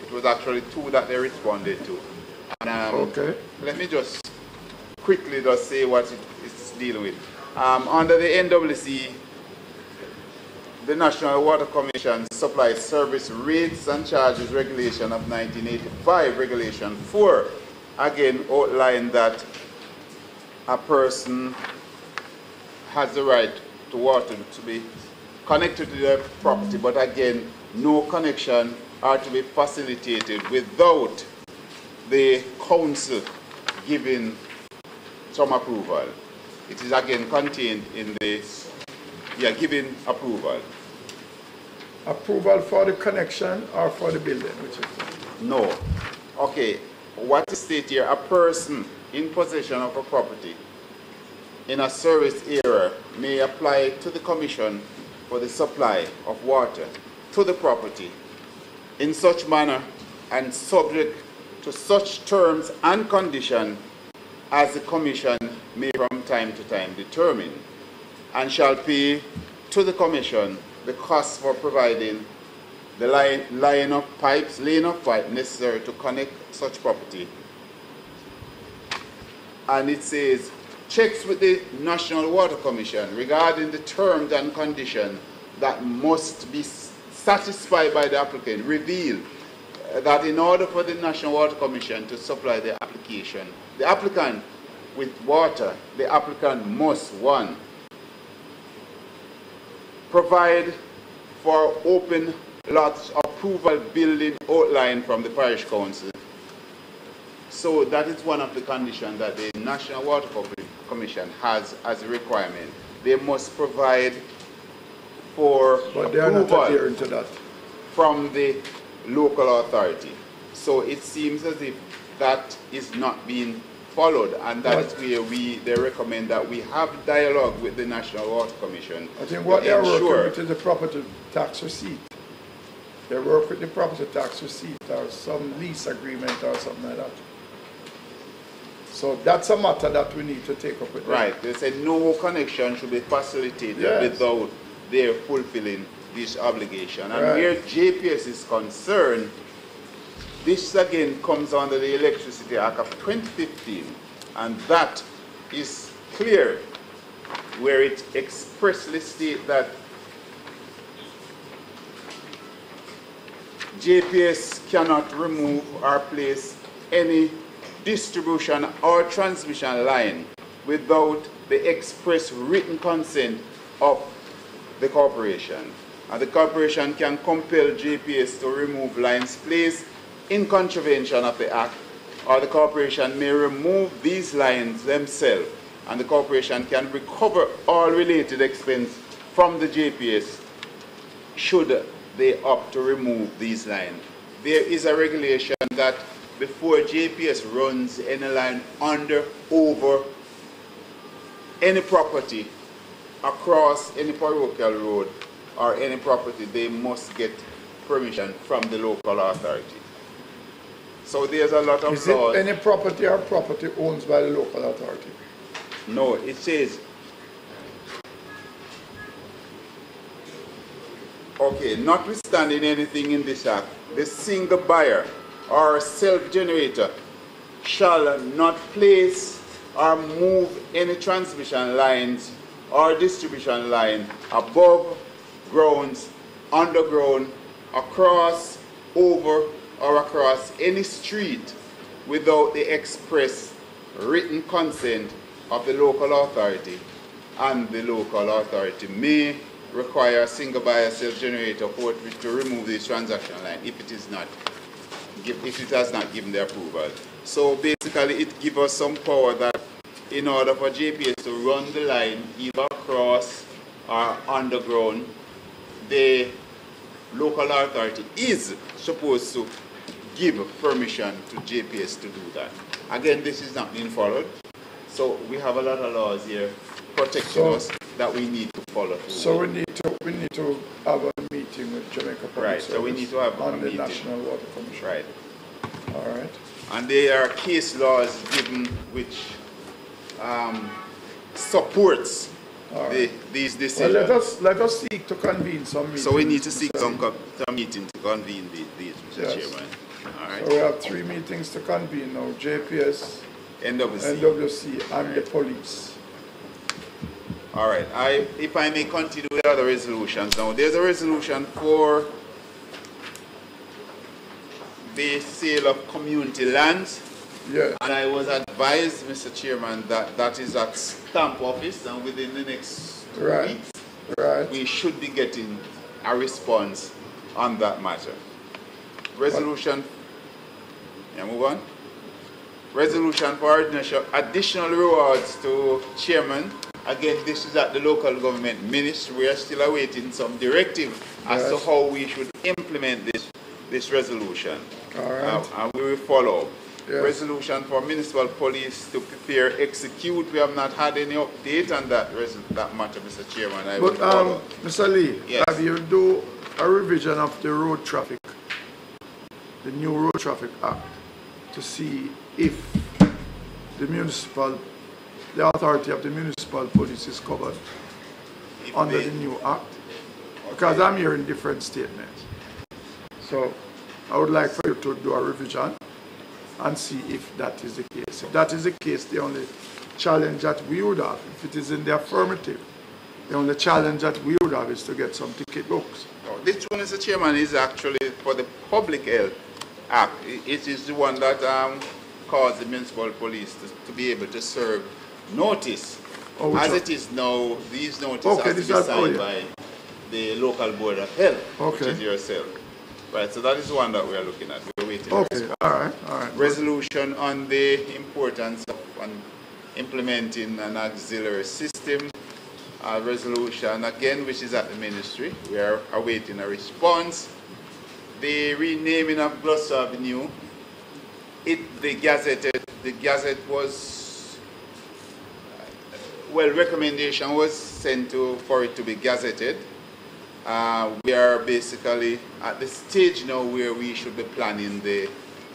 It was actually 2 that they responded to. And, okay. Let me just quickly just say what it's dealing with. Under the NWC, the National Water Commission Supply Service Rates and Charges Regulation of 1985, Regulation 4, again outlined that a person has the right to water to be connected to their property, but again, no connection are to be facilitated without the council giving some approval. It is again contained in the, giving approval. Approval for the connection or for the building, which is it? No. Okay, what is stated here, a person in possession of a property in a service area may apply to the commission for the supply of water to the property in such manner and subject to such terms and conditions as the commission may from time to time determine, and shall pay to the commission the cost for providing the laying of pipe necessary to connect such property. And it says, checks with the National Water Commission regarding the terms and conditions that must be satisfied by the applicant reveal that in order for the National Water Commission to supply the applicant with water, the applicant must, 1, provide for open lots approval building outline from the parish council. So that is one of the conditions that the National Water Commission has as a requirement. They must provide for but they are not adhering to that from the local authority. So it seems as if that is not being followed, and that is where they recommend that we have dialogue with the National Water Commission. I think what they are working with is the property tax receipt. They work with the property tax receipt or some lease agreement or something like that. So that's a matter that we need to take up with them. Right. They said no connection should be facilitated without their fulfilling this obligation. And where JPS is concerned, this again comes under the Electricity Act of 2015, and that is clear where it expressly states that JPS cannot remove or place any distribution or transmission line without the express written consent of the corporation. And the corporation can compel JPS to remove lines placed in contravention of the Act, or the corporation may remove these lines themselves, and the corporation can recover all related expense from the JPS should they opt to remove these lines. There is a regulation that before JPS runs any line under, over any property, across any parochial road or any property, they must get permission from the local authority. So there's a lot of laws. Is it any property or property owned by the local authority? No, it says, okay, notwithstanding anything in this act, the single buyer or self-generator shall not place or move any transmission lines or distribution line above grounds, underground, across, over, or across any street without the express written consent of the local authority, and the local authority may require a single buyer self-generator to remove this transaction line if it has not given the approval. So basically it gives us some power that in order for JPS to run the line either across or underground, the local authority is supposed to give permission to JPS to do that. Again, this is not being followed. So we have a lot of laws here protecting us that we need to follow through. So we need to have a meeting with Jamaica Public Right, Service so we need to have on a the meeting. National Water Commission. Right. All right. And there are case laws given which supports these decisions. Well, let us seek to convene some meetings. So we need to seek some meeting to convene these, Mr. Chairman. All right. So we have 3 meetings to convene now: JPS, NWC, and the police. All right. If I may continue with other resolutions now, there's a resolution for the sale of community lands. Yes. And I was advised, Mr. Chairman, that that is at stamp office, and within the next 2 weeks, we should be getting a response on that matter. Resolution, move on. Resolution for additional rewards to chairman. Again, this is at the local government ministry. We are still awaiting some directive as to how we should implement this resolution. All right. And we will follow. Yes. Resolution for municipal police to prepare, execute. We have not had any update on that matter, Mr. Chairman. But Mr. Lee, yes. have you do a revision of the road traffic, the new Road Traffic Act, to see if the authority of the municipal police is covered under the new act? Because I'm hearing different statements. So I would like for you to do a revision and see if that is the case. If that is the case, the only challenge that we would have, if it is in the affirmative, the only challenge that we would have is to get some ticket books. This one, Mr. Chairman, is actually for the Public Health Act. It is the one that caused the municipal police to be able to serve notice. As it is now, these notices have to be signed by the local board of health, which is yourself. Right, so that is the one that we are looking at. We're waiting. Okay, all right. Resolution on the importance of implementing an auxiliary system. Resolution again, which is at the ministry. We are awaiting a response. The renaming of Gloucester Avenue. The Gazette was, well, recommendation was sent for it to be gazetted. We are basically at the stage now where we should be planning the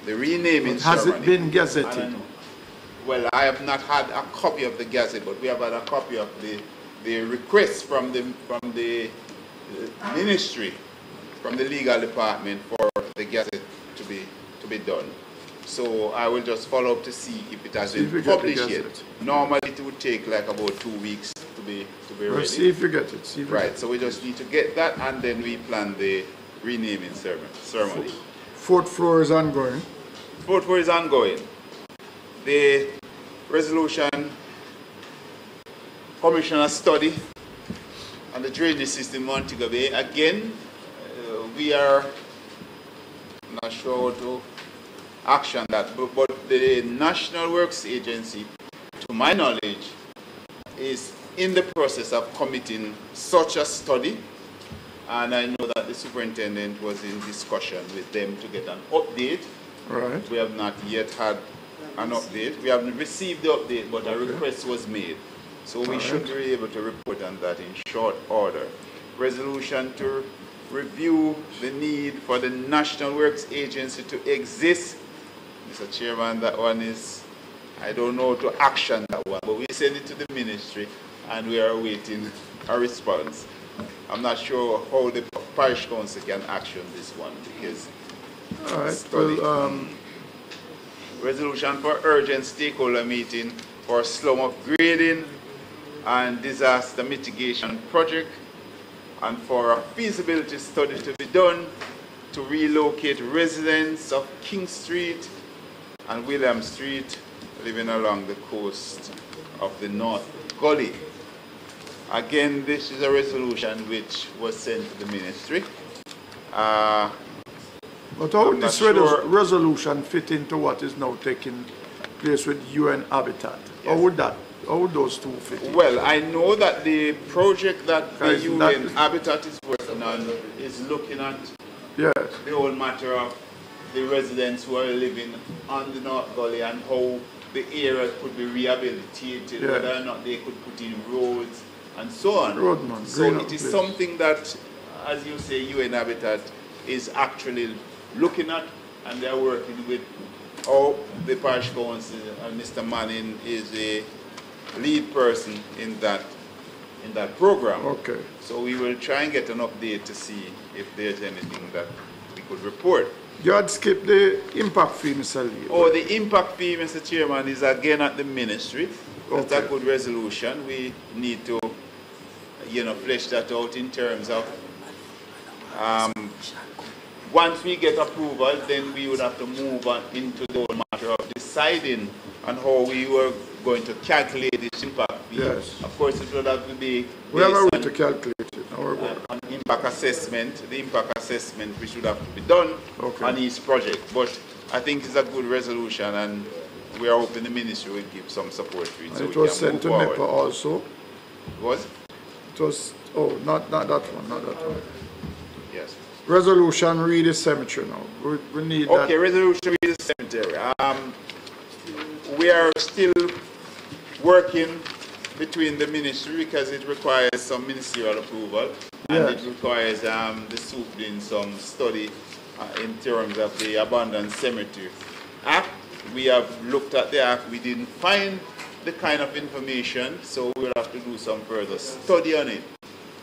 renaming ceremony. Has it been gazetted? Well, I have not had a copy of the Gazette, but we have had a copy of the request from the ministry, from the legal department for the Gazette to be done. So I will just follow up to see if it has been published yet. Normally it would take like about 2 weeks to be ready. See if you get it. So we just need to get that, and then we plan the renaming ceremony. 4th floor is ongoing. 4th floor is ongoing. The resolution commissioner study on the drainage system in Montego Bay. Again, we are not sure how to action that, but the National Works Agency, to my knowledge, is in the process of committing such a study, and I know that the superintendent was in discussion with them to get an update. Right. We have not yet had an update. We haven't received the update, but a request was made. So we should be able to report on that in short order. Resolution to review the need for the National Works Agency to exist. Mr. Chairman, that one is, I don't know to action that one, but we send it to the ministry and we are awaiting a response. I'm not sure how the parish council can action this one because resolution for urgent stakeholder meeting for slum upgrading and disaster mitigation project, and for a feasibility study to be done to relocate residents of King Street and William Street living along the coast of the North Gully. Again, this is a resolution which was sent to the ministry. But how would this resolution fit into what is now taking place with UN Habitat? Yes. How would those two fit in? Well, I know that the project that the UN Habitat is working on is looking at the whole matter of the residents who are living on the North Gully and how the area could be rehabilitated, whether or not they could put in roads and so on. So it is something that, as you say, UN Habitat is actually looking at, and they are working with the parish council, and Mr. Manning is a lead person in that program. Okay. So we will try and get an update to see if there's anything that we could report. You had skipped the impact fee, Mr. Lee. Oh, the impact fee, Mr. Chairman, is again at the ministry. That's Okay. a good resolution. We need to, flesh that out in terms of once we get approval, then we would have to move on into the whole matter of deciding on how we were going to calculate this impact fee. Yes. Of course, it would have to be We have a way based to calculate it. on impact assessment, the impact assessment which would have to be done on each project. But I think it's a good resolution, and we are hoping the ministry will give some support to it. And so it we was can sent move to forward. NEPA also. Was? It was, not that one, not that one. Yes. Resolution, read the cemetery now. We need that. Okay, resolution read the cemetery. We are still working between the ministry because it requires some ministerial approval, and it requires the SUP doing some study in terms of the Abandoned Cemetery Act. We have looked at the act, we didn't find the kind of information, so we'll have to do some further study on it.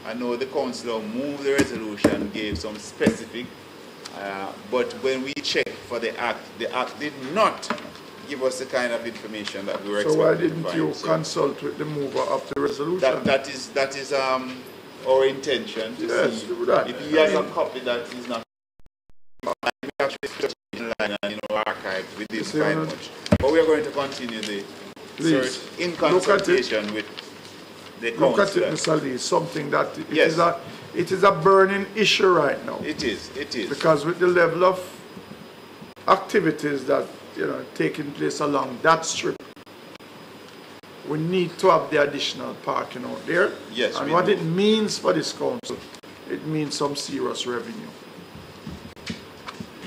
I know the councillor moved the resolution, gave some specific, but when we checked for the act did not give us the kind of information that we were expecting. So why didn't you consult with the mover of the resolution? That is our intention to see do that. if he has a copy that is not. We actually searched in line and archive. We didn't find much, but we are going to continue the search in consultation with the council. Look at it, Mr. Lee, something that it is a burning issue right now. It is. Because with the level of activities that taking place along that strip, we need to have the additional parking out there. Yes. And what it means for this council, it means some serious revenue.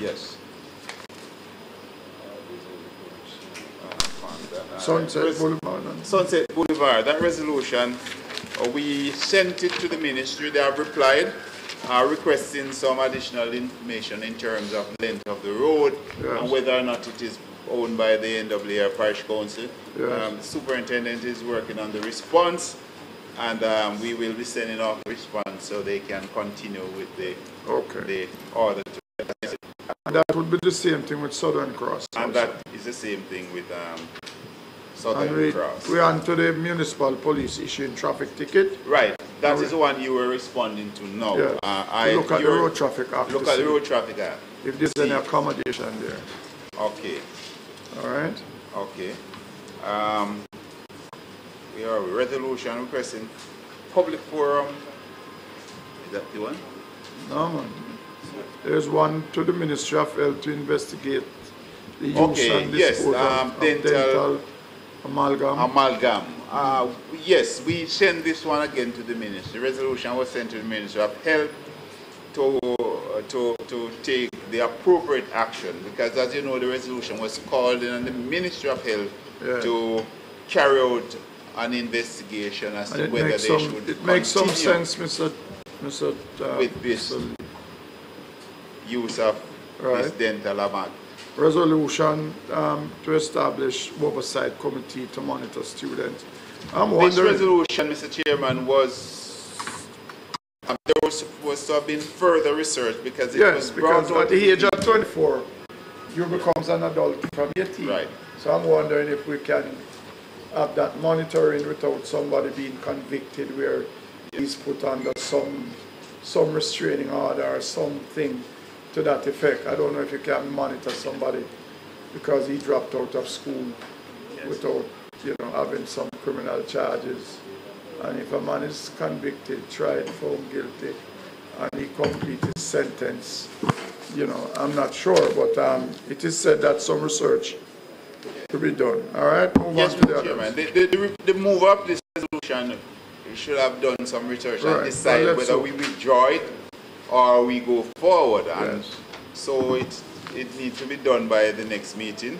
Yes. Sunset Boulevard. Sunset Boulevard, that resolution, we sent it to the ministry. They have replied, requesting some additional information in terms of length of the road and whether or not it is owned by the NWA Parish Council. The superintendent is working on the response, and we will be sending off the response so they can continue with the order. And that would be the same thing with Southern Cross. And that is the same thing with Southern Cross. We're on to the municipal police issuing traffic ticket. Right. That is the one you were responding to now. Look at the road traffic act. Look at the road traffic act. If there's any accommodation there. Okay. All right. Okay. We have a resolution requesting public forum. Is that the one? No, man. There's one to the Ministry of Health to investigate the use and disposal of dental amalgam. Yes, we send this one again to the ministry. The resolution was sent to the Ministry of Health to take the appropriate action, because as you know, the resolution was called in on the Ministry of Health to carry out an investigation as to whether they should it makes some sense, Mr. with this use of this dental amalgam. Resolution to establish oversight committee to monitor students. I'm wondering. This resolution, Mr. Chairman, there was supposed to have been further research because it was brought because at the age of 24, you becomes an adult from 18. Right. So I'm wondering if we can have that monitoring without somebody being convicted where he's put under some restraining order or something to that effect. I don't know if you can monitor somebody because he dropped out of school without having some criminal charges. And if a man is convicted, tried, found guilty, and he completes his sentence, I'm not sure, but it is said that some research to be done. All right, move on to the Chairman. The move up this resolution, we should have done some research and decide whether we withdraw it or we go forward. And so it needs to be done by the next meeting.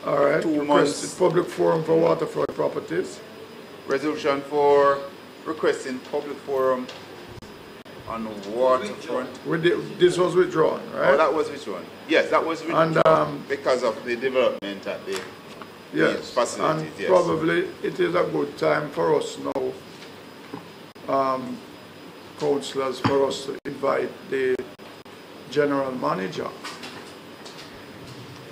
All right. 2 Requested months. public forum for waterfront properties. Resolution for requesting public forum on waterfront. This was withdrawn, right? Oh, that was withdrawn. Yes, that was withdrawn And, because of the development at the yes, facilities. and Yes. probably it is a good time for us now, councillors, for us to invite the general manager.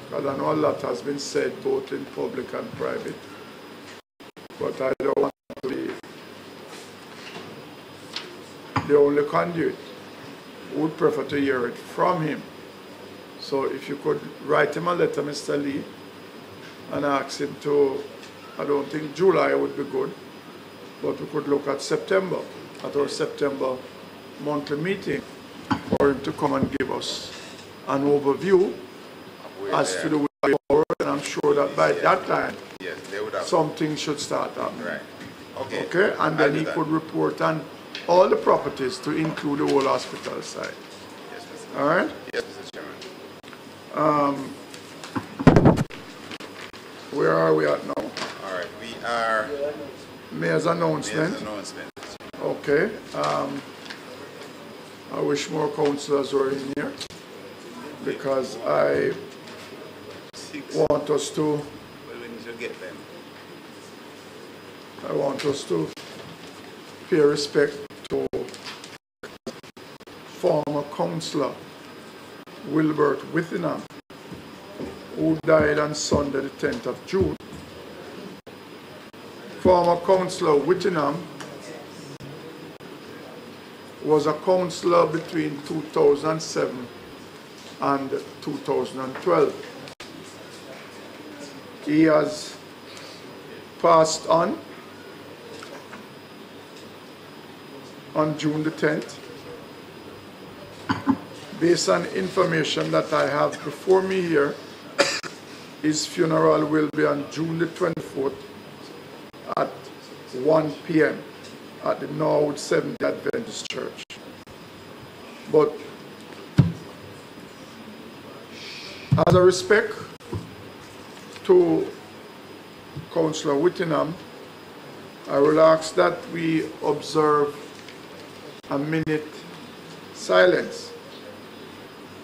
Because I know a lot has been said both in public and private, but I don't want to be the only conduit. Would prefer to hear it from him. So if you could write him a letter, Mr. Lee, and ask him to, I don't think July would be good, but we could look at September, at our September monthly meeting, for him to come and give us an overview as to the way forward, and I'm sure that by that time, yes, they would have something should start happening. Right. Okay. Okay, and then he could report on all the properties to include the whole hospital site. Yes, Mr. All right? Yes, Mr. Chairman. Where are we at now? All right, we are Mayor's announcement. Mayor's announcement. Okay. I wish more councillors were in here because I want us to. Well, we need to get them. I want us to pay respect to former councillor Wilbert Whittingham, who died on Sunday the 10th of June. Former councillor Whittingham was a councillor between 2007 and 2012. He has passed on June the 10th. Based on information that I have before me here, his funeral will be on June the 24th at 1 p.m. at the Norwood Seventh-day Adventist Church. But as a respect to Councillor Whittingham, I will ask that we observe a minute silence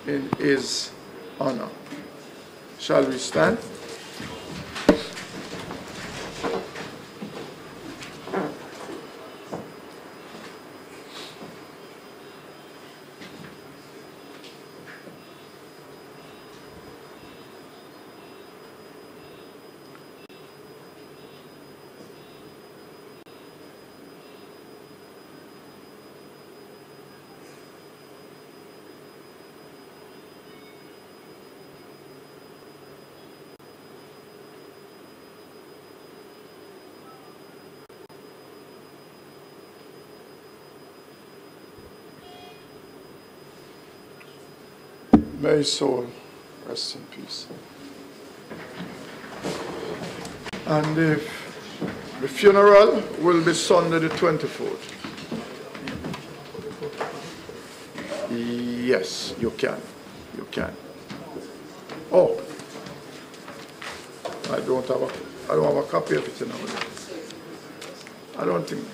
in his honor. Shall we stand? May his soul rest in peace. And the funeral will be Sunday the 24th. Yes, you can. You can. Oh, I don't have a copy of it now. I don't think.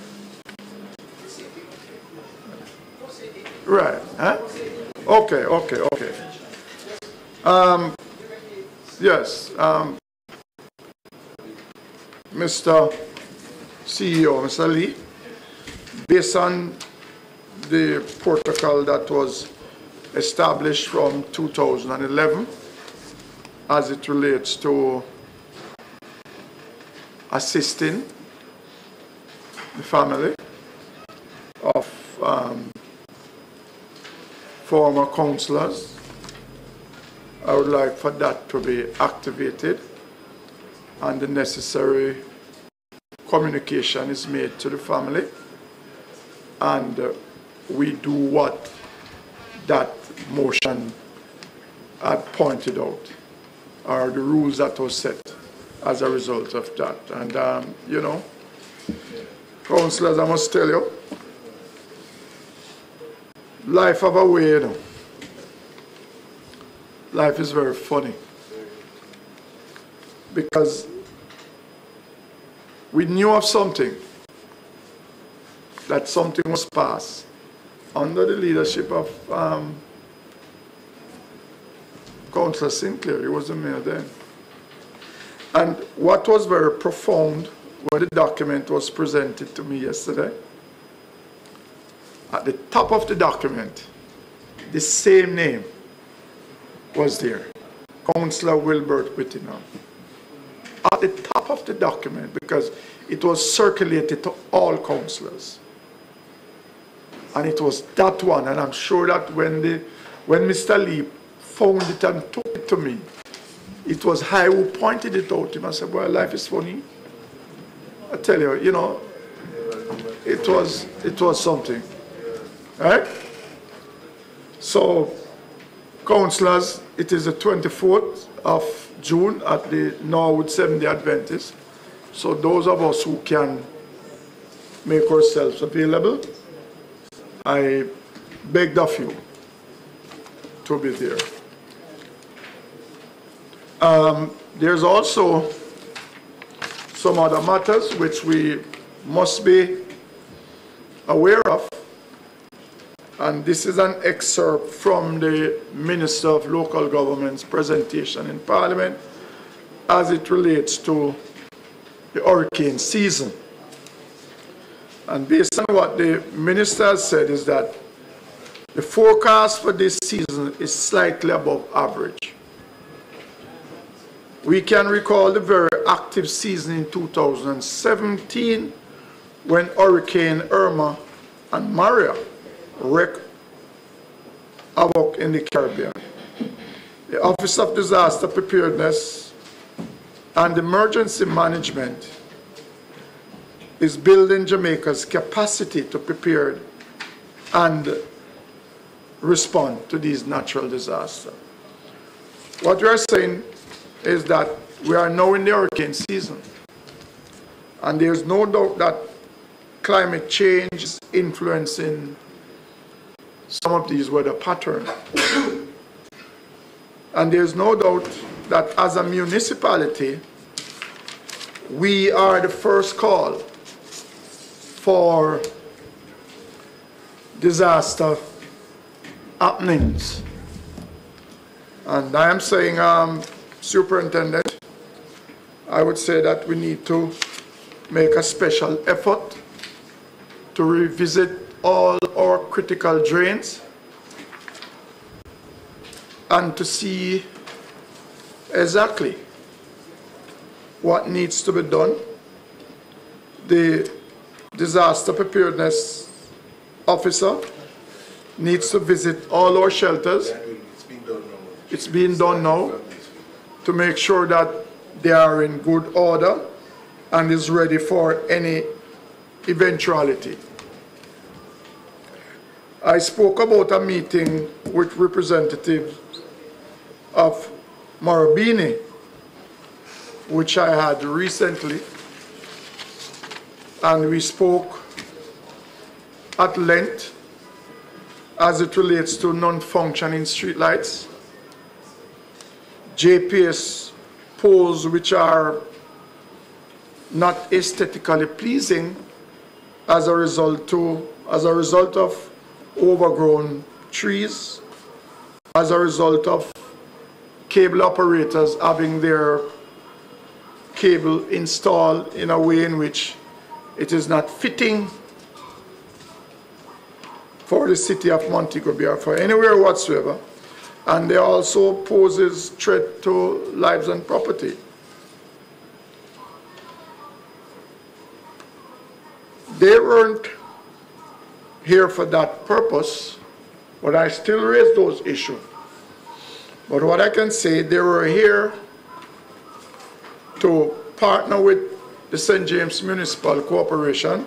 Right, huh? Okay. Yes, Mr. CEO, Mr. Lee, based on the protocol that was established from 2011 as it relates to assisting the family of former councillors, I would like for that to be activated and the necessary communication is made to the family, and we do what that motion had pointed out, are the rules that were set as a result of that. And you know, councillors, I must tell you, life have a way, you know. Life is very funny. because we knew of something, that something was passed under the leadership of Councillor Sinclair. He was the mayor then. And what was very profound when the document was presented to me yesterday, at the top of the document, the same name was there, Councillor Wilbert Whittingham. At the top of the document, because it was circulated to all councillors. And it was that one, and I'm sure that when Mr. Lee found it and took it to me, it was I who pointed it out to him. I said, well, life is funny. I tell you, you know, it was something. Right? So, councillors, it is the 24th of June at the Norwood Seventh-day Adventist. So those of us who can make ourselves available, I begged of you to be there. There's also some other matters which we must be aware of, and this is an excerpt from the Minister of Local Government's presentation in Parliament as it relates to the hurricane season. And based on what the Minister has said is that the forecast for this season is slightly above average. We can recall the very active season in 2017 when Hurricane Irma and Maria wreaked havoc in the Caribbean. The Office of Disaster Preparedness and Emergency Management is building Jamaica's capacity to prepare and respond to these natural disasters. What we are saying is that we are now in the hurricane season, and there's no doubt that climate change is influencing some of these weather patterns. And there's no doubt that as a municipality, we are the first call for disaster happenings. And I am saying, Superintendent, I would say that we need to make a special effort to revisit all our critical drains and to see exactly what needs to be done. The disaster preparedness officer needs to visit all our shelters. It's being done now to make sure that they are in good order and is ready for any eventuality. I spoke about a meeting with representatives of Marubeni, which I had recently, and we spoke at length as it relates to non-functioning streetlights, JPS poles which are not aesthetically pleasing as a result of overgrown trees, as a result of cable operators having their cable installed in a way in which it is not fitting for the city of Montego Bay or for anywhere whatsoever, and they also poses threat to lives and property. They weren't here for that purpose, but I still raise those issues. But what I can say, they were here to partner with the St. James Municipal Corporation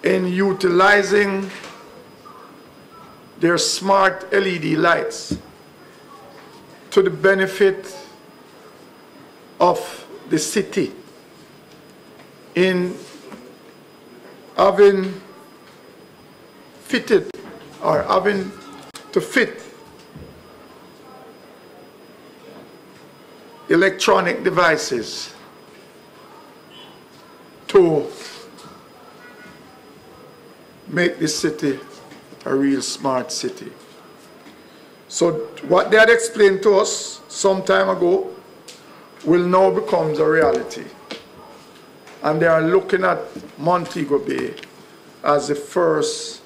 in utilizing their smart LED lights to the benefit of the city in having fitted or having to fit electronic devices to make this city a real smart city. So what they had explained to us some time ago will now become a reality. And they are looking at Montego Bay as the first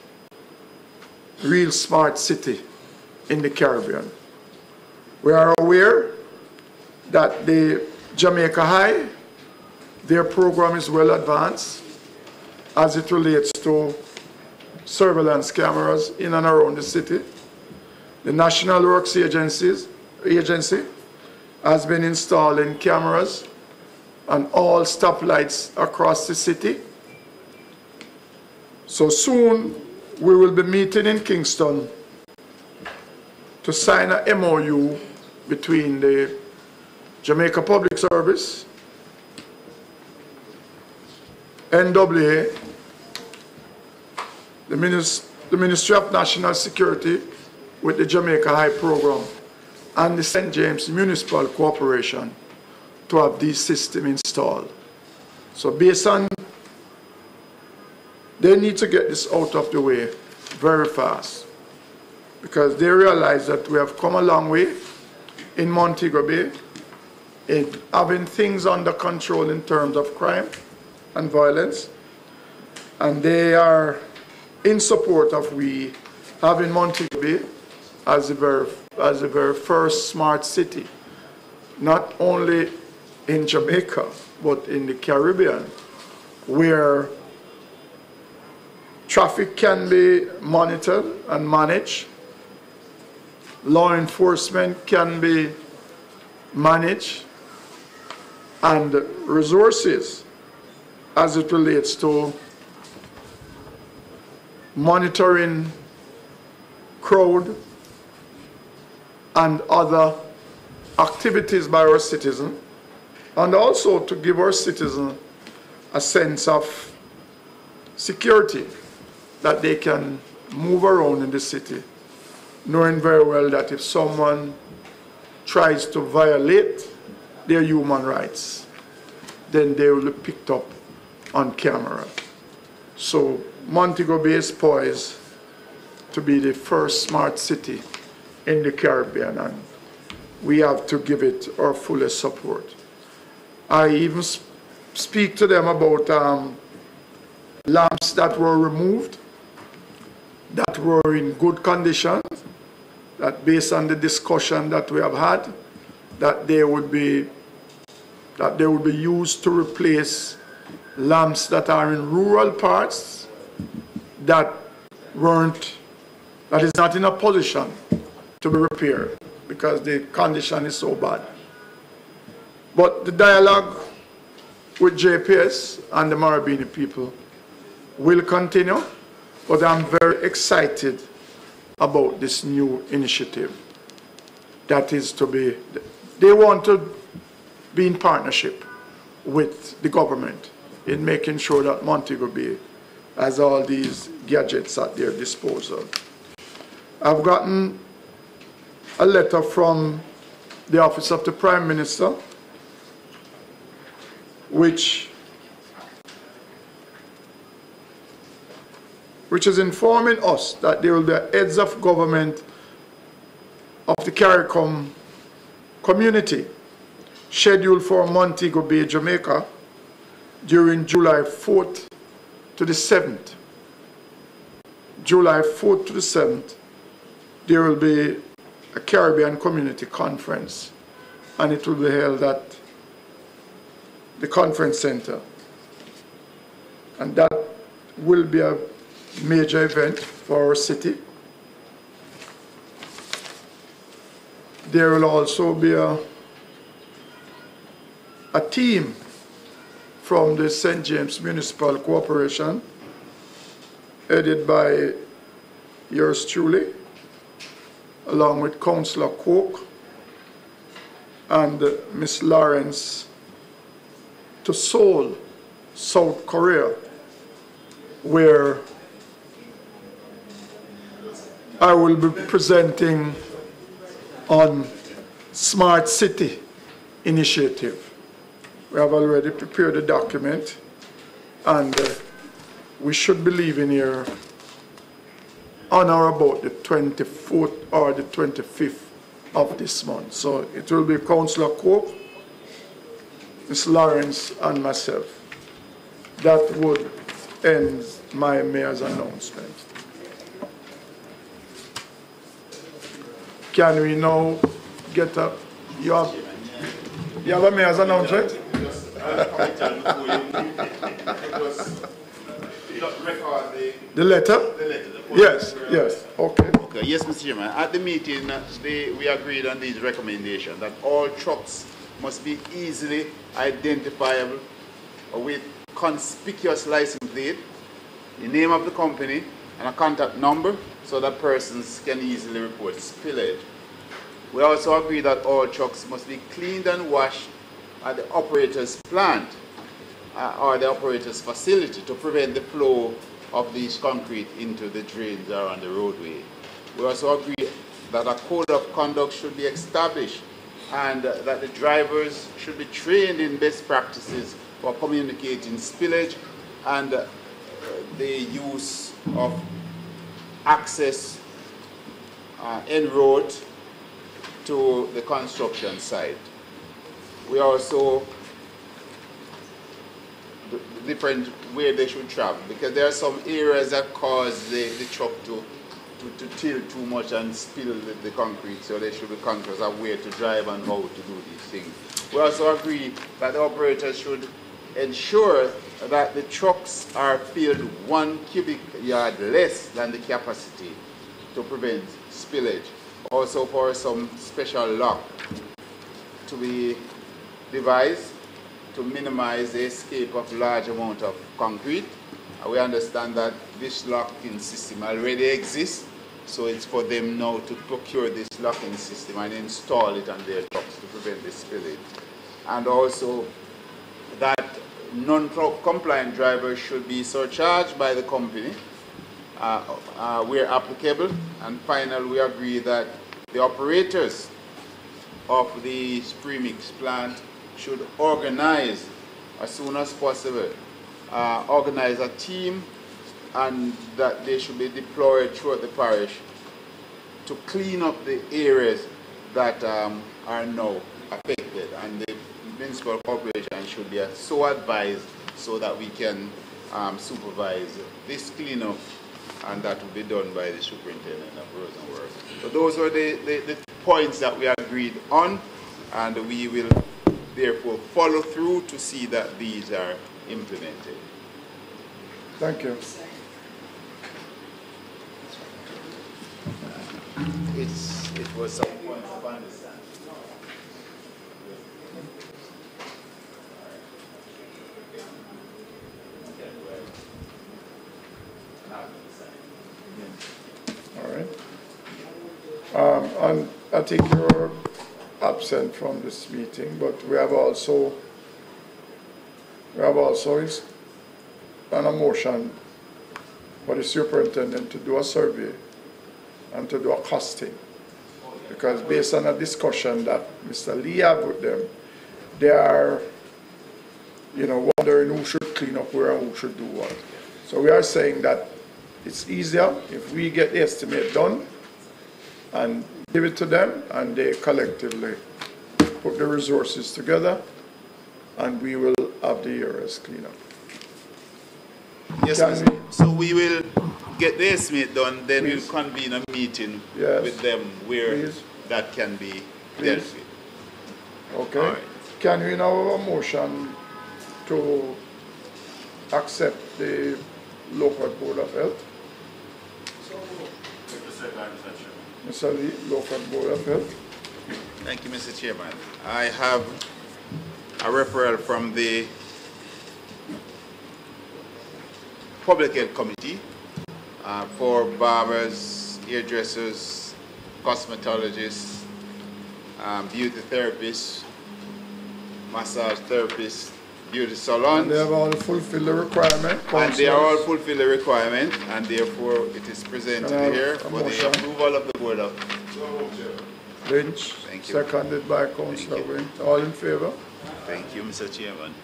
real smart city in the Caribbean. We are aware that the Jamaica High, their program is well advanced as it relates to surveillance cameras in and around the city. The National Works Agency has been installing cameras on all stoplights across the city. So soon we will be meeting in Kingston to sign a MOU between the Jamaica Public Service, NWA, the Ministry of National Security with the Jamaica High Program, and the St. James Municipal Corporation to have these systems installed. So based on, they need to get this out of the way very fast because they realize that we have come a long way in Montego Bay in having things under control in terms of crime and violence, and they are in support of we having Montego Bay as the very first smart city, not only in Jamaica, but in the Caribbean, where traffic can be monitored and managed, law enforcement can be managed, and resources as it relates to monitoring crowd and other activities by our citizens, and also to give our citizens a sense of security, that they can move around in the city, knowing very well that if someone tries to violate their human rights, then they will be picked up on camera. So Montego Bay is poised to be the first smart city in the Caribbean, and we have to give it our fullest support. I even speak to them about lamps that were removed, that were in good condition, that based on the discussion that we have had, that they would be used to replace lamps that are in rural parts that is not in a position to be repaired because the condition is so bad. But the dialogue with JPS and the Marabini people will continue, but I'm very excited about this new initiative. That is to be, they want to be in partnership with the government in making sure that Montego Bay has all these gadgets at their disposal. I've gotten a letter from the Office of the Prime Minister, which is informing us that there will be heads of government of the CARICOM community scheduled for Montego Bay, Jamaica during July 4th to the 7th. July 4th to the 7th, there will be a Caribbean Community Conference, and it will be held at the conference center. And that will be a major event for our city. There will also be a team from the St. James Municipal Corporation, headed by yours truly, along with Councillor Cook and Ms. Lawrence, to Seoul, South Korea, where I will be presenting on smart city initiative. We have already prepared a document, and we should be leaving here on or about the 24th or the 25th of this month. So it will be Councillor Cope, Ms. Lawrence, and myself. That would end my mayor's announcement. Can we now get a, you have a mayor's announcement? The letter? Yes, yes, okay. Okay, yes, Mr. Chairman. At the meeting, we agreed on these recommendations that all trucks must be easily identifiable with conspicuous license plate, the name of the company, and a contact number so that persons can easily report spillage. We also agreed that all trucks must be cleaned and washed at the operator's plant or the operator's facility to prevent the flow of these concrete into the drains or on the roadway. We also agreed that a code of conduct should be established and that the drivers should be trained in best practices for communicating spillage and the use of access en route to the construction site. We also the different where they should travel, because there are some areas that cause the truck to tilt too much and spill the concrete, so they should be conscious of where to drive and how to do these things. We also agree that the operators should ensure that the trucks are filled 1 cubic yard less than the capacity to prevent spillage. Also for some special lock to be devised to minimize the escape of large amount of concrete. We understand that this locking system already exists, so it's for them now to procure this locking system and install it on their trucks to prevent the spillage. And also that non-compliant drivers should be surcharged by the company where applicable. And finally, we agree that the operators of the premix plant should organize as soon as possible, organize a team, and that they should be deployed throughout the parish to clean up the areas that are now affected. And the municipal corporation should be so advised so that we can supervise this cleanup, and that will be done by the superintendent of roads and works. So those are the points that we agreed on, and we will therefore follow through to see that these are implemented. Thank you. It was some points of understanding. All right. And I think you're absent from this meeting, but we have also an motion for the superintendent to do a survey and to do a costing, because based on a discussion that Mr. Lee had with them, they are, wondering who should clean up where and who should do what. So we are saying that it's easier if we get the estimate done and give it to them, and they collectively put the resources together, and we will have the areas clean up. Yes, so we will get the estimate done, then we'll convene a meeting with them where that can be dealt with. Okay. Right. Can we now have a motion to accept the local board of health? Mr. Lee, local board of health. Thank you, Mr. Chairman. I have a referral from the Public Health Committee for barbers, hairdressers, cosmetologists, beauty therapists, massage therapists, beauty salons. And they have all fulfilled the requirement. And they are all fulfilled the requirement, and therefore it is presented here for the approval of the Board of Lynch. Thank you. Seconded by Councillor Wing. All in favor? Thank you, Mr. Chairman.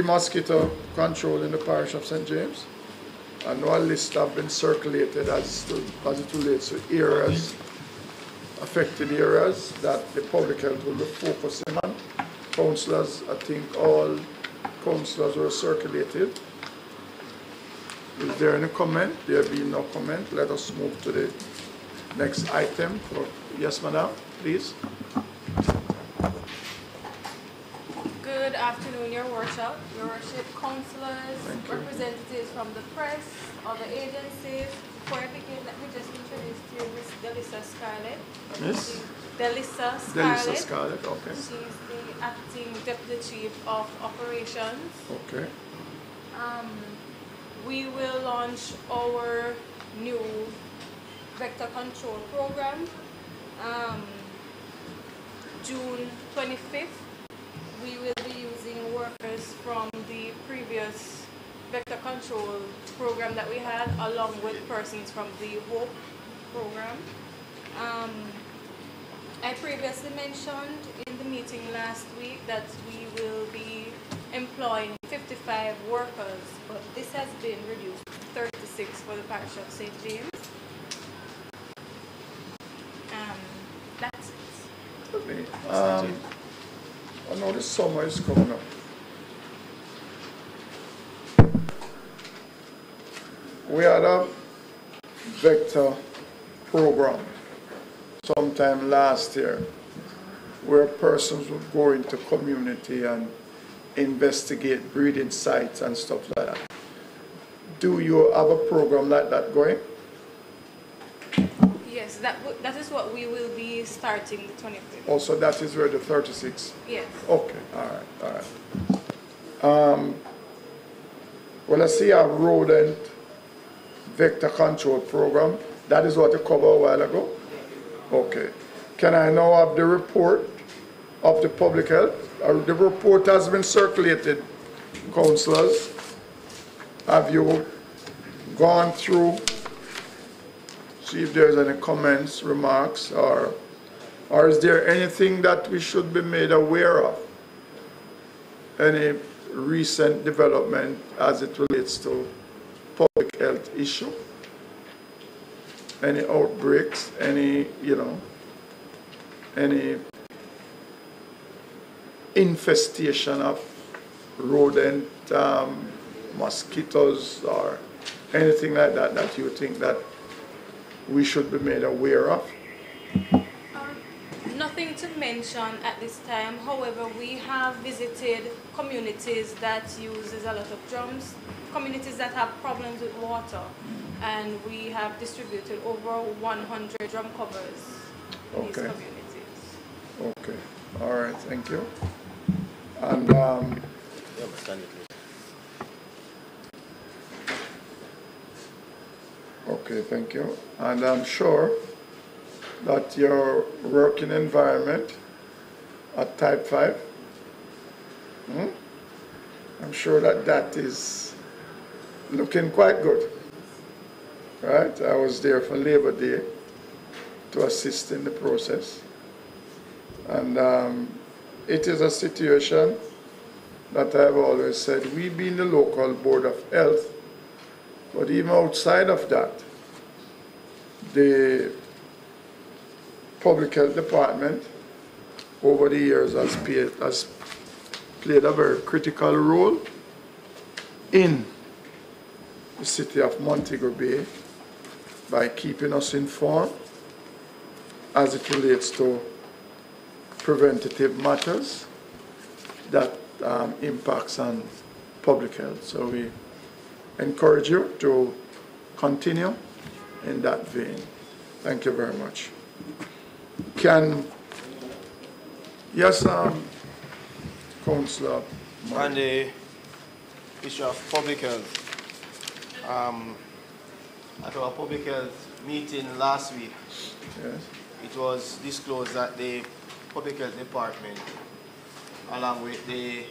Mosquito control in the parish of St. James. I know a list have been circulated as it relates to areas, affected areas that the public health will be focusing on. Councillors, I think all councillors were circulated. Is there any comment? There being no comment, let us move to the next item. Yes, madam, please. Good afternoon, Your Worship, councillors, representatives from the press, other agencies. Before I begin, let me just introduce to you Miss Delissa Scarlett. Miss? Delissa Scarlett. Delissa Scarlett, okay. She's the acting Deputy Chief of Operations. Okay. We will launch our new vector control program June 25th. We will be using workers from the previous vector control program that we had, along with persons from the HOPE program. I previously mentioned in the meeting last week that we will be employing 55 workers, but this has been reduced to 36 for the parish of St. James. That's it. Okay. I know the summer is coming up. We had a vector program sometime last year where persons would go into community and investigate breeding sites and stuff like that. Do you have a program like that going? Yes, that is what we will be starting the 25th. Also, that is where the 36? Yes. Okay, all right. Well, I see a rodent vector control program. That is what you covered a while ago? Okay. Can I now have the report of the public health? The report has been circulated, councillors. Have you gone through, see if there's any comments, remarks, or is there anything that we should be made aware of? Any recent development as it relates to public health issue? Any outbreaks, any infestation of rodent mosquitoes or anything like that that you think that we should be made aware of? Nothing to mention at this time. However, we have visited communities that uses a lot of drums, communities that have problems with water, and we have distributed over 100 drum covers in these communities. Okay. All right. Thank you. And okay, thank you. And I'm sure that your working environment at Type 5, I'm sure that is looking quite good. Right? I was there for Labor Day to assist in the process. And it is a situation that I've always said, we being the local Board of Health, but even outside of that, the Public Health Department over the years has played a very critical role in the city of Montego Bay by keeping us informed as it relates to preventative matters that impacts on public health. So we encourage you to continue in that vein. Thank you very much. Yes, Councillor. On the issue of public health, at our public health meeting last week, yes, it was disclosed that the Public Health Department, along with the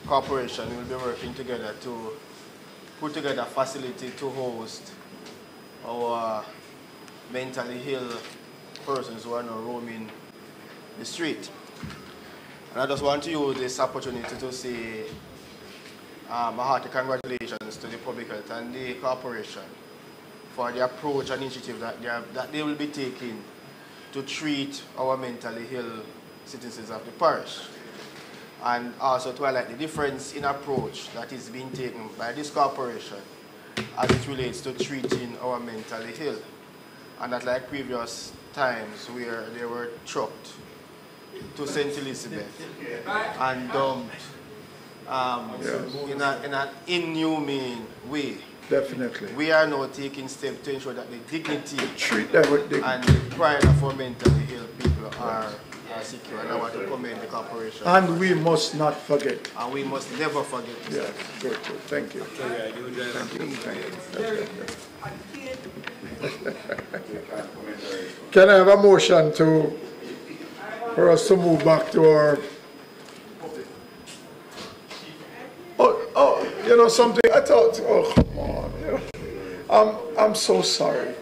corporation, will be working together to put together a facility to host our mentally ill persons who are now roaming the street. And I just want to use this opportunity to say a hearty congratulations to the public health and the corporation for the approach and initiative that they will be taking to treat our mentally ill citizens of the parish. And also to highlight the difference in approach that is being taken by this corporation as it relates to treating our mentally ill. And that, like previous times where they were trucked to St. Elizabeth and dumped in an inhumane way. Definitely. We are now taking steps to ensure that the dignity treat them with dignity and the pride of our mentally ill people are secure. And I want to commend the corporation. And we must not forget. And we must never forget. Yes, good. Thank you. Thank you. Can I have a motion for us to move back to our... Oh, you know something? I thought, oh, come on. You know, I'm so sorry.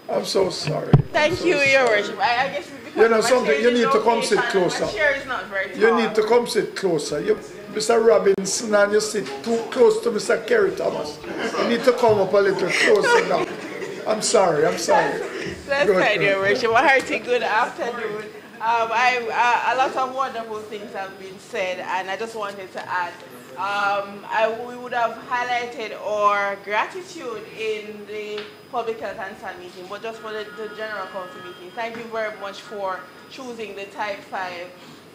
I'm so sorry. Thank you, Your Worship. I guess you know something, you need to come sit closer. My chair is not very tall. You need to come sit closer. Mr. Robinson, and you sit too close to Mr. Kerry Thomas. You need to come up a little closer now. I'm sorry. That's fine, Your Worship. A hearty good afternoon. A lot of wonderful things have been said, and I just wanted to add, we would have highlighted our gratitude in the Public Health and San meeting, but just for the General Council meeting. Thank you very much for choosing the Type 5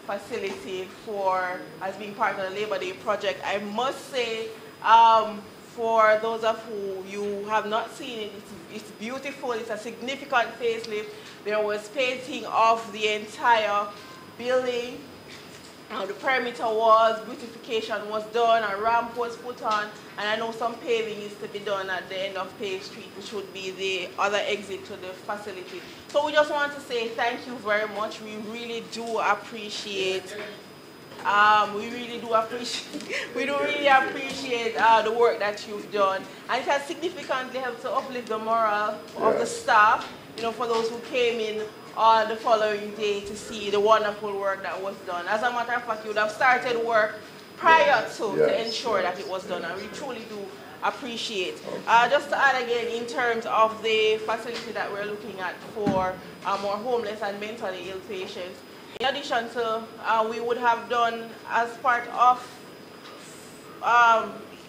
facility as being part of the Labor Day project. I must say, for those of you have not seen it, it's beautiful. It's a significant facelift. There was painting of the entire building. The perimeter walls, beautification was done, a ramp was put on, and I know some paving is to be done at the end of Pave Street, which would be the other exit to the facility. So we just want to say thank you very much. We really do appreciate we do really appreciate the work that you've done, and it has significantly helped to uplift the morale of the staff, you know, for those who came in on the following day to see the wonderful work that was done. As a matter of fact, you would have started work prior to ensure that it was done, and we truly do appreciate. Just to add again, in terms of the facility that we're looking at for more homeless and mentally ill patients, in addition to, we would have done as part of,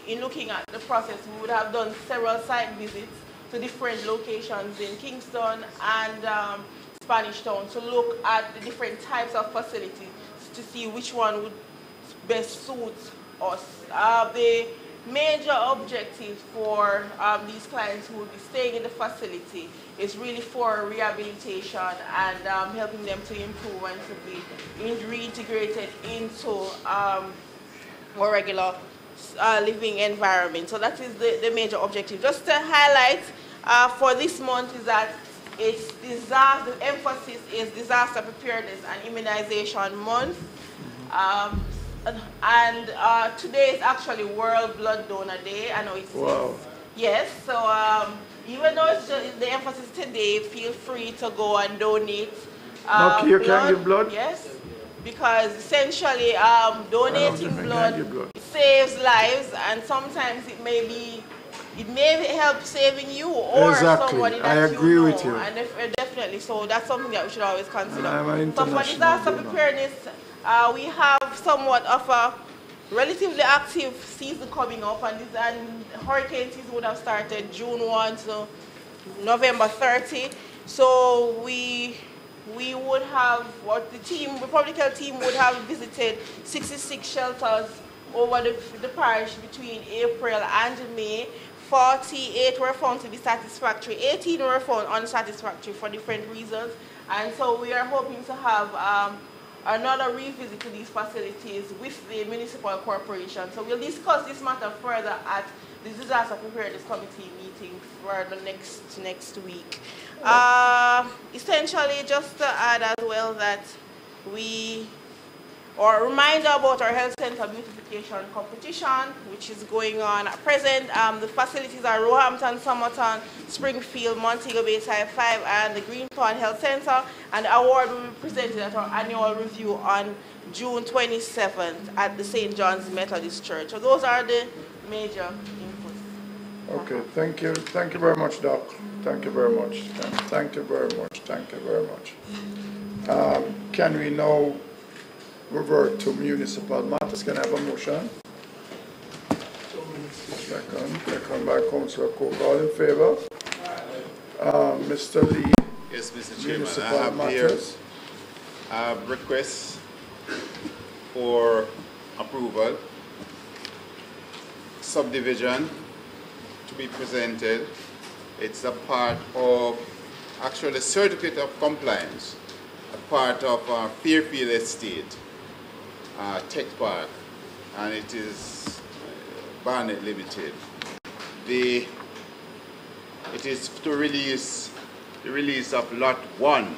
in looking at the process, we would have done several site visits to different locations in Kingston and Spanish Town to look at the different types of facilities to see which one would best suit us. The major objective for these clients who will be staying in the facility is really for rehabilitation and helping them to improve and to be reintegrated into more regular living environment. So that is the major objective. Just to highlight for this month is that the emphasis is disaster preparedness and immunization month. And today is actually World Blood Donor Day. I know it's yes. So even though it's just the emphasis today, feel free to go and donate. You can give blood. Yes, because essentially donating blood saves lives, and sometimes it may help saving you or somebody that I agree you know. with you. And definitely, so that's something that we should always consider. So for disaster preparedness, we have somewhat of a relatively active season coming up, and hurricane season would have started June 1 to November 30. So we would have, the public health team would have visited 66 shelters over the parish between April and May. 48 were found to be satisfactory, 18 were found unsatisfactory for different reasons, and so we are hoping to have another revisit to these facilities with the municipal corporation. So we'll discuss this matter further at the Disaster Preparedness Committee meeting for the next week. Essentially, just to add as well that we Or a reminder about our health center beautification competition, which is going on at present. The facilities are Roehampton, Somerton, Springfield, Montego Bay Type 5, and the Green Pond Health Center. And the award will be presented at our annual review on June 27th at the St. John's Methodist Church. So those are the major inputs. Okay, thank you. Thank you very much, Doc. Thank you very much. Thank you very much. Thank you very much. Can we now revert to municipal matters? Can I have a motion? Second by Councillor Cook. All in favor? Mr. Lee. Yes, Mr. Chairman. Municipal I have matters. here requests for approval. Subdivision to be presented. It's a part of, actually, certificate of compliance, a part of Fairfield Estate, Tech Park, and it is Barnett Limited. It is to release the release of lot 1.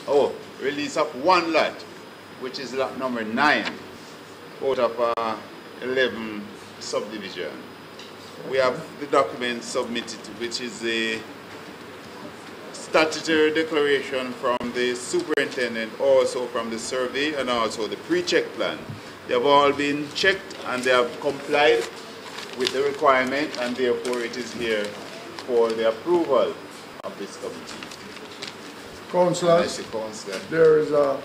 Oh, release of 1 lot, which is lot number 9 out of 11 subdivision. We have the document submitted, which is a statutory declaration from the superintendent, also from the survey, and also the pre-check plan. They have all been checked and they have complied with the requirement, and therefore it is here for the approval of this committee. Councillors, there is a...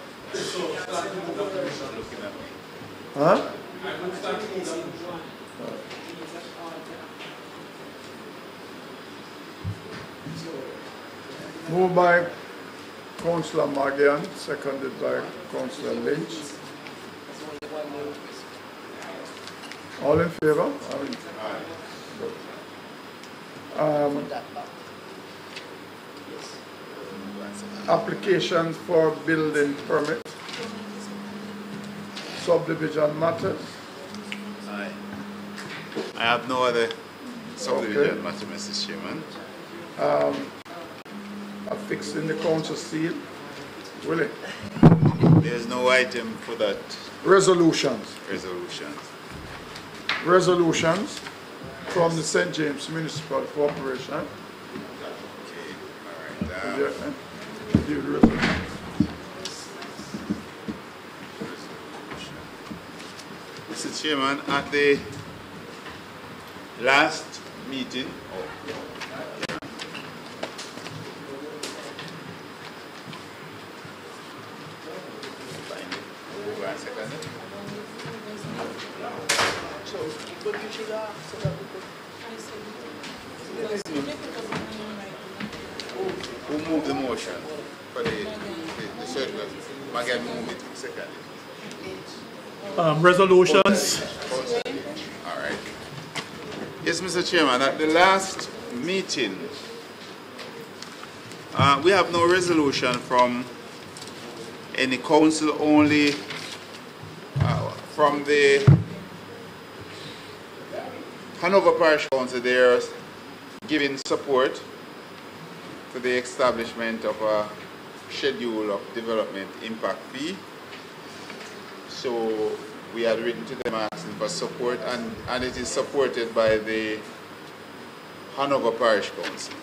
Huh? Moved by Councillor Magian, seconded by Councillor Lynch. All in favor? Applications for building permit. Subdivision matters. I have no other subdivision matter, Mr. Chairman. Affixing the council seal. Will it? There's no item for that. Resolutions. Resolutions. Resolutions from the St. James Municipal Corporation. Okay, all right. Mr. Chairman, at the last meeting, who moved the motion for the circular? Magain moved it second. Resolutions. All right. Yes, Mr. Chairman, at the last meeting, we have no resolution from any council, only from the Hanover Parish Council. They are giving support to the establishment of a schedule of development impact fee. So we had written to them asking for support, and it is supported by the Hanover Parish Council.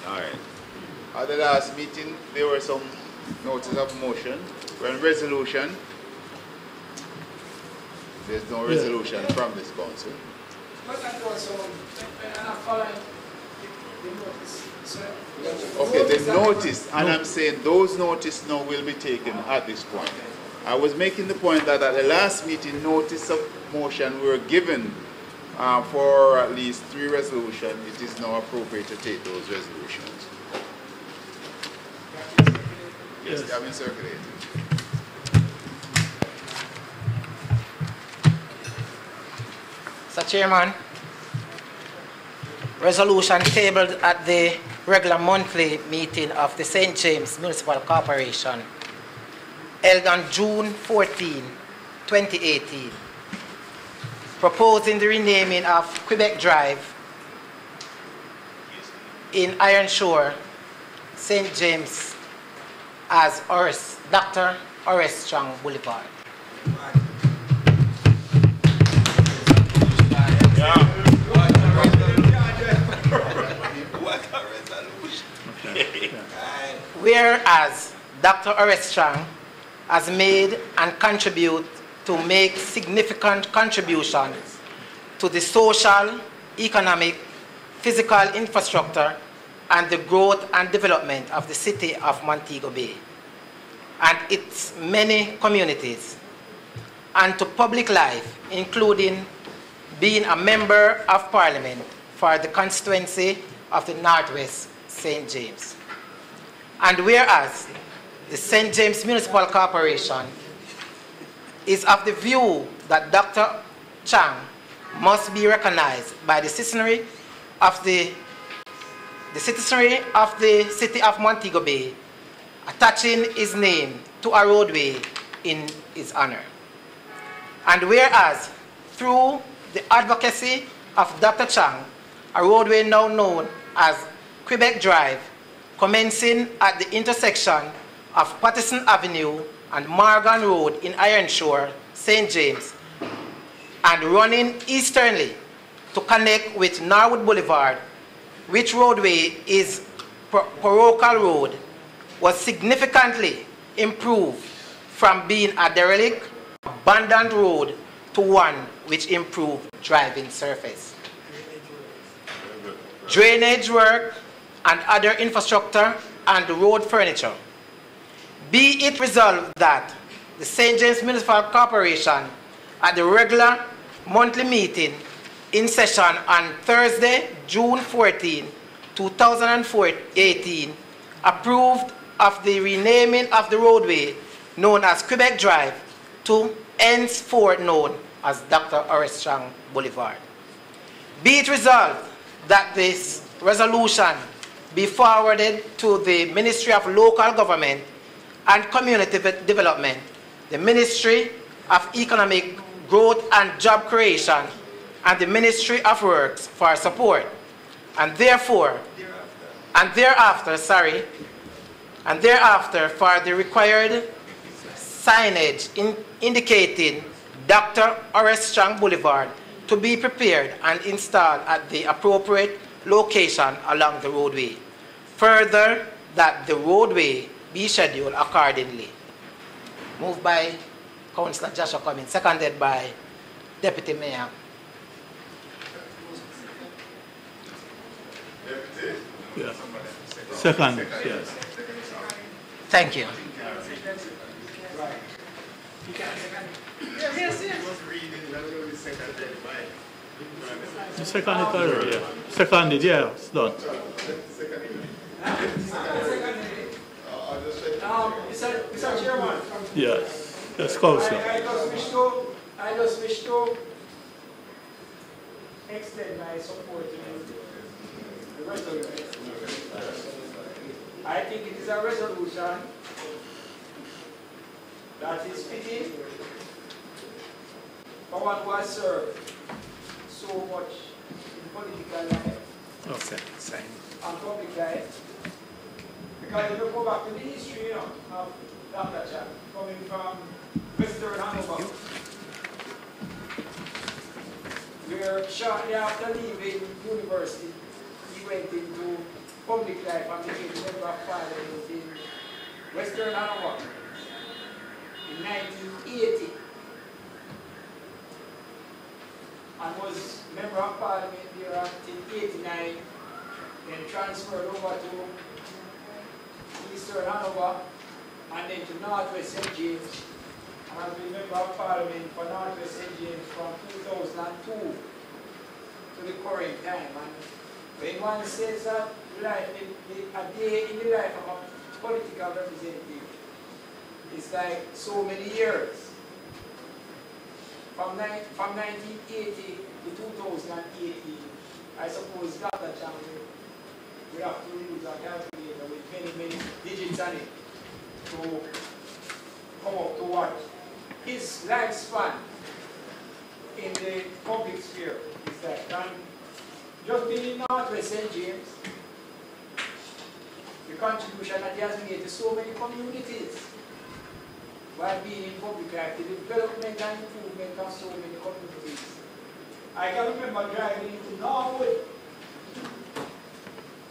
All right. At the last meeting, there were some notices of motion. When resolution, there's no resolution from this council. Okay, the notice, and I'm saying those notices now will be taken at this point. I was making the point that at the last meeting, notice of motion were given for at least 3 resolutions. It is now appropriate to take those resolutions. Yes, they have been circulated. Mr. Chairman, resolution tabled at the regular monthly meeting of the St. James Municipal Corporation held on June 14, 2018, proposing the renaming of Quebec Drive in Iron Shore St. James as Dr. Horace Strong Boulevard. Whereas Dr. Horace Strong has made and contribute to make significant contributions to the social, economic, physical infrastructure and the growth and development of the city of Montego Bay and its many communities, and to public life, including being a member of Parliament for the constituency of the Northwest St. James. And whereas the St. James Municipal Corporation is of the view that Dr. Chang must be recognized by the citizenry of the city of Montego Bay, attaching his name to a roadway in his honor. And whereas through the advocacy of Dr. Chang, a roadway now known as Quebec Drive, commencing at the intersection of Patterson Avenue and Morgan Road in Ironshore, St. James, and running easternly to connect with Norwood Boulevard, which roadway is parochial road, was significantly improved from being a derelict, abandoned road to one which improved driving surface. Drainage work and other infrastructure and road furniture. Be it resolved that the St. James Municipal Corporation at the regular monthly meeting in session on Thursday, June 14, 2018, approved of the renaming of the roadway known as Quebec Drive to henceforth known as Dr. Horace Strong Boulevard. Be it resolved that this resolution be forwarded to the Ministry of Local Government and Community Development, the Ministry of Economic Growth and Job Creation, and the Ministry of Works for support, and thereafter for the required signage indicating Dr. Horace Strong Boulevard to be prepared and installed at the appropriate location along the roadway. Further, that the roadway be scheduled accordingly. Moved by Councillor Joshua Cummings, seconded by Deputy Mayor. Yeah. Second, yes. Thank you. You seconded already, yeah. Seconded, yeah, it's done. Mr. Chairman. Yes, yes, Councillor. I just wish to extend my support to the resolution. I think it is a resolution that is fitting for one who has served so much in political life and public life. Because if you go back to the history, of Dr. Chang, coming from Western Hanover, where shortly after leaving university, he went into public life and became member of Parliament in Western Hanover in 1980, and was member of Parliament there until 89, then transferred over to Eastern Hanover and then to Northwest St. James, and has been member of Parliament for Northwest St. James from 2002 to the current time. And when one says that a day in the life of a political representative is like so many years. From 1980 to 2018, I suppose Dr. Chang we have to use a calculator with many digits on it to come up to what his lifespan in the public sphere is like. And just being in Northwest St. James, because contribution that he has made to so many communities by being in public life, the development and improvement of so many communities. I can remember driving into Norwood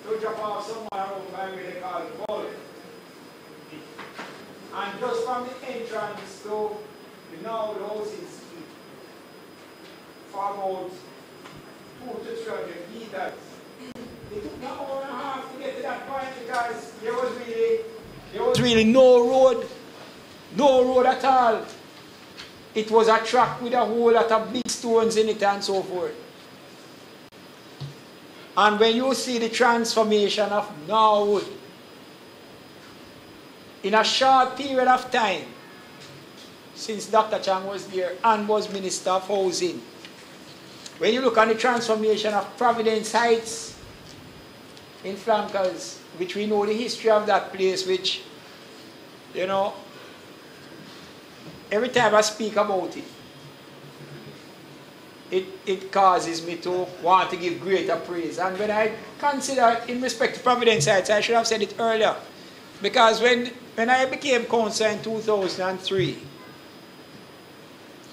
to drop off someone around by where they call Bull. And just from the entrance to the Norwood houses, for about 200 to 300 meters. It took me an hour and a half to get to that point because there was really no road at all. It was a track with a whole lot of big stones in it and so forth. And when you see the transformation of Norwood in a short period of time, since Dr. Chang was there and was Minister of Housing, when you look at the transformation of Providence Heights in Flankers, which we know the history of that place, which, you know, every time I speak about it, it causes me to want to give greater praise. And when I consider, in respect to Providence Heights, I should have said it earlier, because when I became councillor in 2003,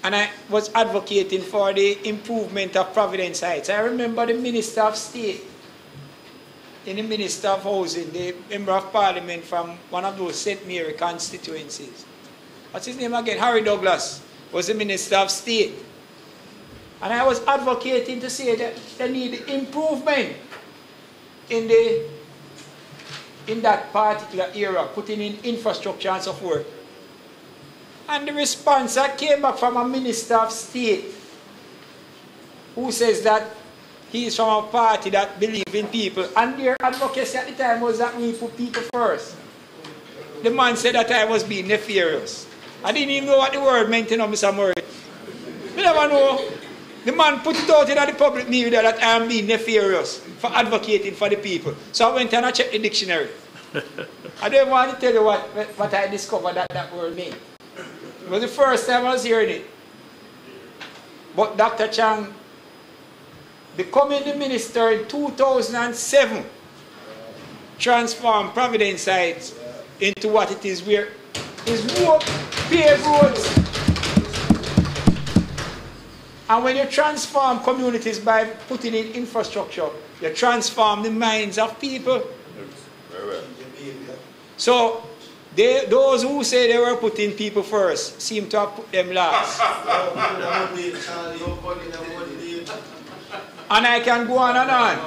and I was advocating for the improvement of Providence Heights, I remember the Minister of State, in the Minister of Housing, the Member of Parliament from one of those St. Mary constituencies. What's his name again? Harry Douglas was the Minister of State. And I was advocating to say that they need improvement in that particular area, putting in infrastructure and so forth. And the response that came back from a Minister of State who says that he is from a party that believes in people. And their advocacy at the time was that we put people first. The man said that I was being nefarious. I didn't even know what the word meant, you know, Mr. Murray. You never know. The man put it out in the public media that I am being nefarious for advocating for the people. So I went and I checked the dictionary. I don't want to tell you what I discovered that word meant. It was the first time I was hearing it. But Dr. Chang, becoming the minister in 2007, transformed Providence Heights into what it is, where is paved roads. And when you transform communities by putting in infrastructure, you transform the minds of people. So, those who say they were putting people first seem to have put them last. And I can go on and on.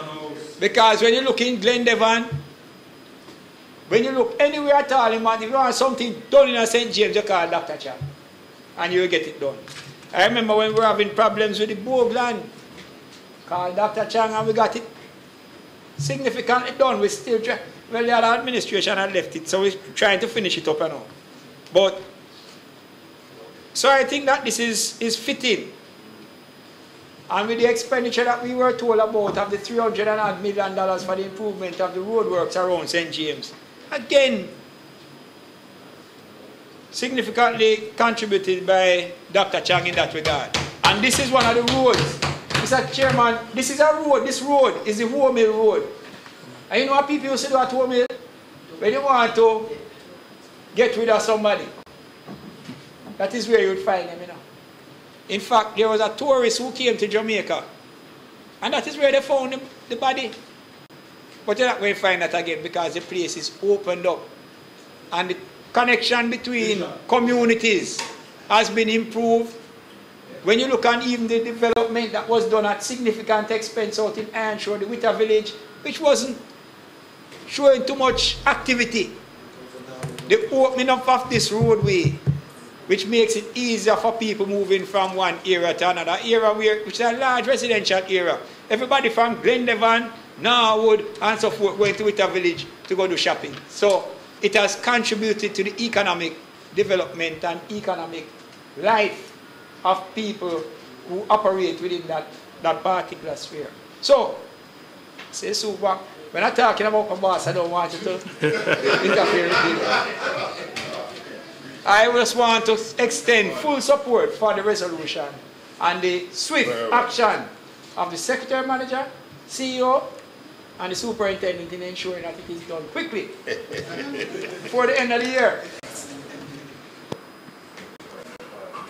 Because when you look in Glendevon, when you look anywhere at all, if you want something done in St. James, you call Dr. Chang. And you will get it done. I remember when we were having problems with the Bogue land, called Dr. Chang, and we got it significantly done. We still try. Well, the other administration had left it, so we're trying to finish it up and all. But, so I think that this is fitting. And with the expenditure that we were told about of the $300 million for the improvement of the roadworks around St. James, again, significantly contributed by Dr. Chang in that regard. And this is one of the roads. Mr. Chairman, this is a road. This road is the Home Mill Road. And you know what people used to do at Home Mill? When you want to get rid of somebody, that is where you would find them, you know. In fact, there was a tourist who came to Jamaica, and that is where they found the body. But you're not going to find that again because the place is opened up. And the connection between communities has been improved. When you look at even the development that was done at significant expense out in Ironshore, the Witter Village, which wasn't showing too much activity. The opening up of this roadway, which makes it easier for people moving from one area to another area, which is a large residential area. Everybody from Glendevon, Norwood, and so forth, going to Witter Village to go do shopping. So it has contributed to the economic development and economic life of people who operate within that particular sphere. So, say super, when I'm talking about my boss, I don't want you to interfere with me. I just want to extend full support for the resolution and the swift action of the Secretary Manager, CEO, and the superintendent in ensuring that it is done quickly before the end of the year.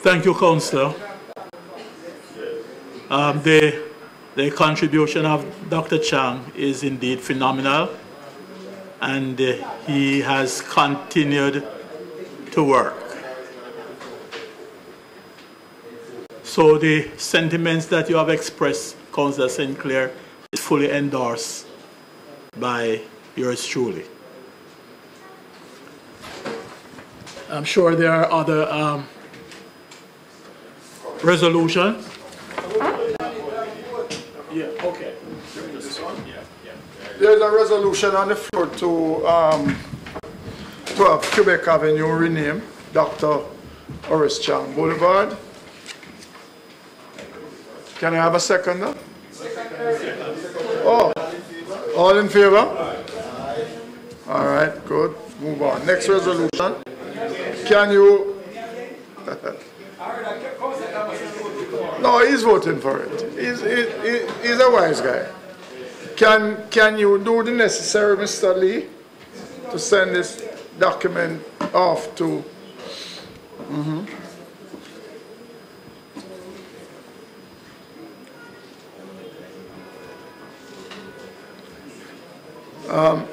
Thank you, Councillor. The contribution of Dr. Chang is indeed phenomenal, and he has continued to work. So the sentiments that you have expressed, Councillor St. Clair, is fully endorsed by yours truly. I'm sure there are other resolutions. Yeah, okay. There's a resolution on the floor to have Quebec Avenue renamed Dr. Horace Chang Boulevard. Can I have a second now? Oh, all in favor? All right, good. Move on. Next resolution. Can you... No, he's voting for it. He's a wise guy. Can you do the necessary, Mr. Lee, to send this document off to...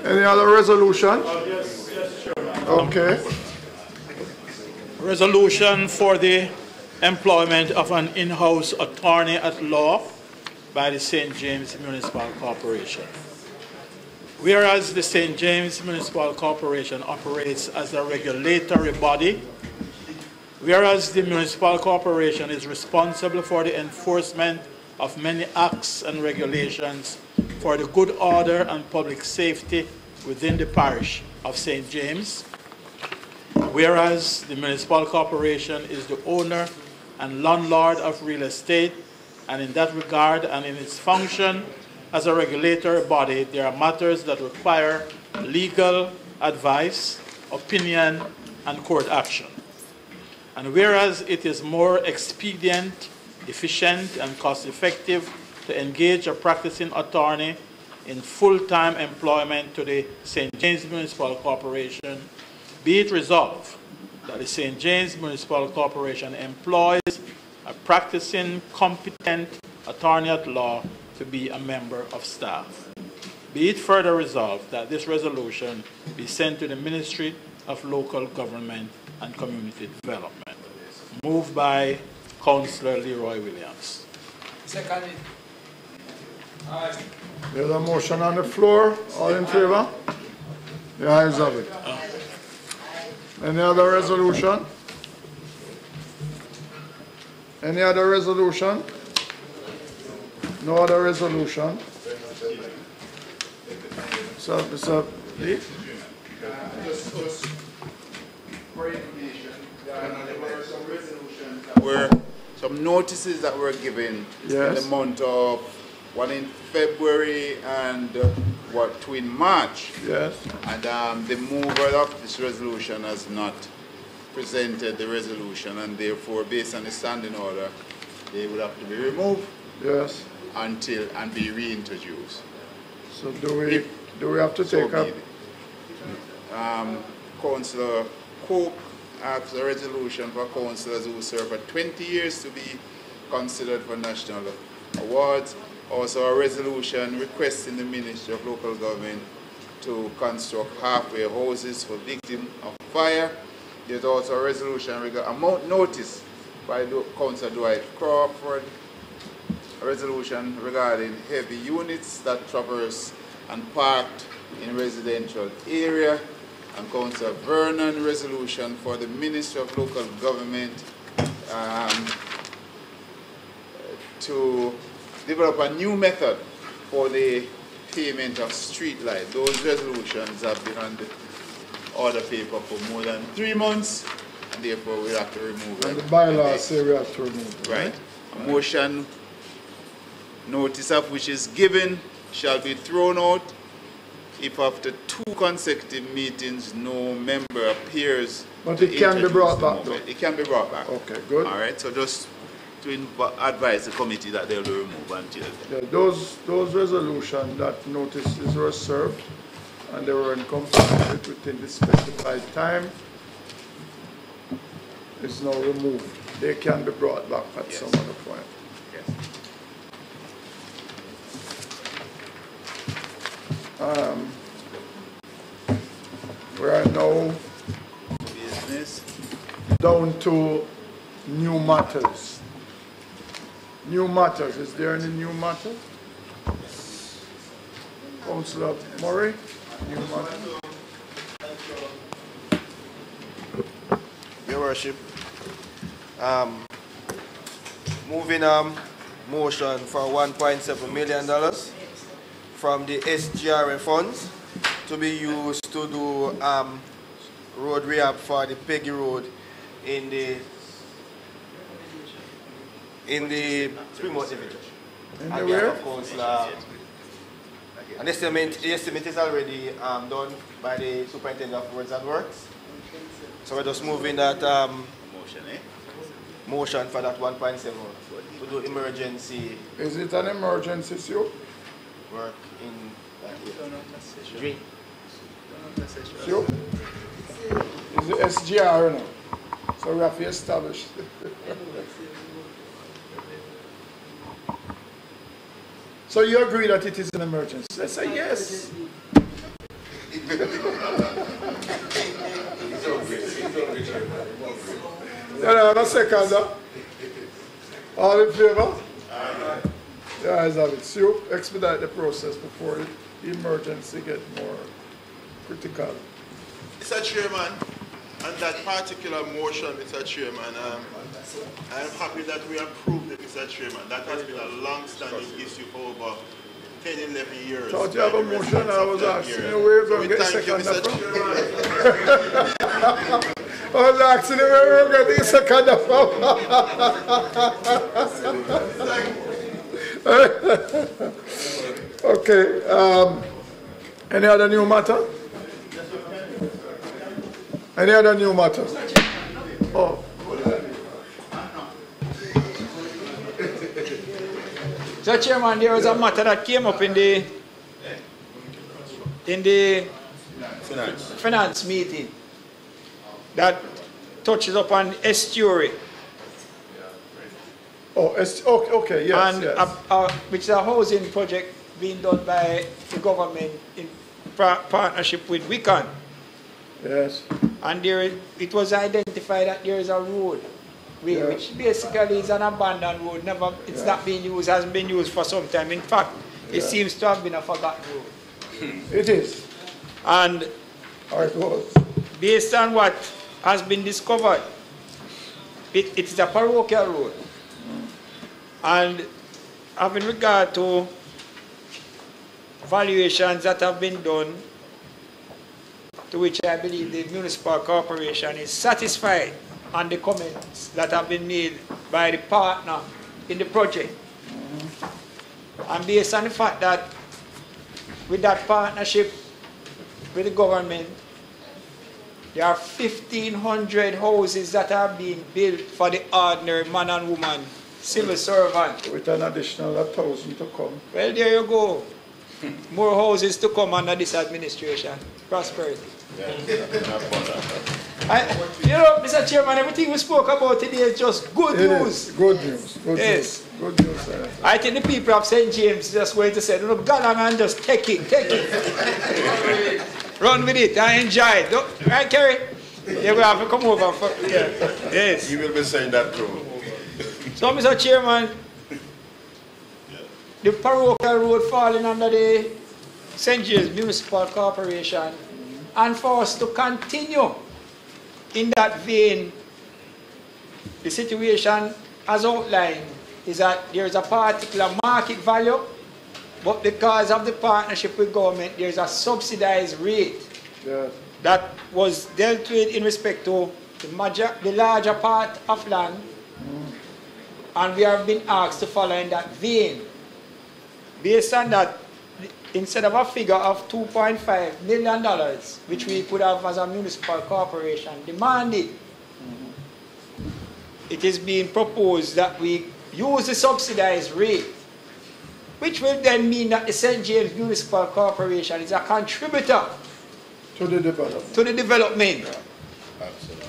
Any other resolution? Yes, sure. Okay. Resolution for the employment of an in-house attorney at law by the St. James Municipal Corporation. Whereas the St. James Municipal Corporation operates as a regulatory body, whereas the Municipal Corporation is responsible for the enforcement of many acts and regulations for the good order and public safety within the parish of St. James, whereas the Municipal Corporation is the owner and landlord of real estate, and in that regard and in its function as a regulatory body, there are matters that require legal advice, opinion, and court action. And whereas it is more expedient, efficient, and cost-effective to engage a practicing attorney in full-time employment to the St. James Municipal Corporation, be it resolved that the St. James Municipal Corporation employs a practicing, competent attorney at law to be a member of staff. Be it further resolved that this resolution be sent to the Ministry of Local Government and Community Development. Moved by Councillor Leroy Williams. Seconded. There's a motion on the floor. All in favor? The ayes have it. Any other resolution? Any other resolution? No other resolution? So, Mr. Lee? Just for information, there were some resolutions that were, some notices that were given in the month of, one in February and two in March. Yes. And the mover of this resolution has not presented the resolution, and therefore, based on the standing order, they would have to be removed. Yes. Until and be reintroduced. So do we have to take up? Councillor Cook asks a resolution for councillors who serve for 20 years to be considered for national awards. Also a resolution requesting the Ministry of Local Government to construct halfway houses for victims of fire. There's also a resolution regarding a notice by Councillor Dwight Crawford, a resolution regarding heavy units that traverse and parked in residential area, and Councillor Vernon resolution for the Ministry of Local Government to develop a new method for the payment of street light. Those resolutions have been on the order paper for more than 3 months, and therefore we have to remove them. And the bylaws say we have to remove them. Right. A motion, notice of which is given, shall be thrown out if after 2 consecutive meetings no member appears. But it can be brought back though. It can be brought back. Okay, good. All right, so just advise the committee that they'll remove until then. Yeah, those resolutions that notices were served and they were in compliance within the specified time is now removed. They can be brought back at some other point. We are now down to new matters. New matters. Is there any new matter? Councillor Murray, new matter. Your Worship, moving motion for $1.7 million from the SGRA funds to be used to do road rehab for the Peggy Road in the Springmouth division. In the where? Of course, an estimate is already done by the Superintendent of Roads and Works. So we're just moving that motion for that 1.7 to do emergency. Is it an emergency issue? Work in that area. Sure. Is it SGR now? So we have to establish. So you agree that it is an emergency? Let's say yes. A second. All in favor? The ayes have it. So you expedite the process before the emergency gets more critical. Mr. Chairman, on that particular motion, Mr. Chairman, I am happy that we approved it, Mr. Chairman. That has been a long-standing issue for over 10, 11 years. Thought you have a motion, I was asking you where you're going to get second from. I was asking you where you're going to get second from. Okay, any other new matter? Any other new matter? Oh. So, Chairman, there was a matter that came up in the finance meeting that touches upon estuary. Oh, okay, yes, and yes. Which is a housing project being done by the government in partnership with Wiccan. Yes. And it was identified that there is a road, which basically is an abandoned road. It's not being used, hasn't been used for some time. In fact, it seems to have been a forgotten road. It is. And it was. Based on what has been discovered, it is a parochial road. And having regard to valuations that have been done, to which I believe the municipal corporation is satisfied on the comments that have been made by the partner in the project. And based on the fact that with that partnership with the government, there are 1,500 houses that are being built for the ordinary man and woman, civil servant. With an additional 1,000 to come. Well, there you go. More houses to come under this administration. Prosperity. You know, Mr. Chairman, everything we spoke about today is just good news. Good news. Good news. Good news. I think the people of St. James just going to say, look, go along and just take it. Run with it and enjoy it. Right, Kerry? Yeah, we have to come over. Yes. You will be saying that too. So, Mr. Chairman, the parochial road falling under the St. James Municipal Corporation, and for us to continue in that vein, the situation as outlined is that there is a particular market value, but because of the partnership with government, there is a subsidized rate that was dealt with in respect to the larger part of land, and we have been asked to follow in that vein. Based on that, instead of a figure of $2.5 million, which we could have as a municipal corporation demanded, it is being proposed that we use the subsidized rate, which will then mean that the St. James Municipal Corporation is a contributor to the development.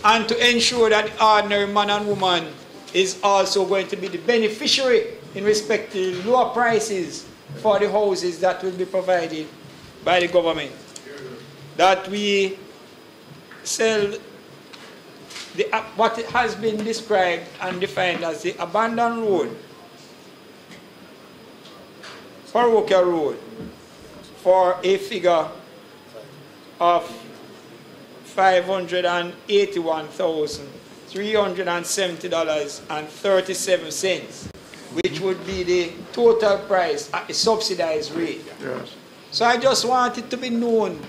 And to ensure that the ordinary man and woman is also going to be the beneficiary in respect to lower prices for the houses that will be provided by the government. That we sell what has been described and defined as the abandoned road, parochial road, for a figure of $581,370.37, which would be the total price at the subsidized rate. Yes. So I just want it to be known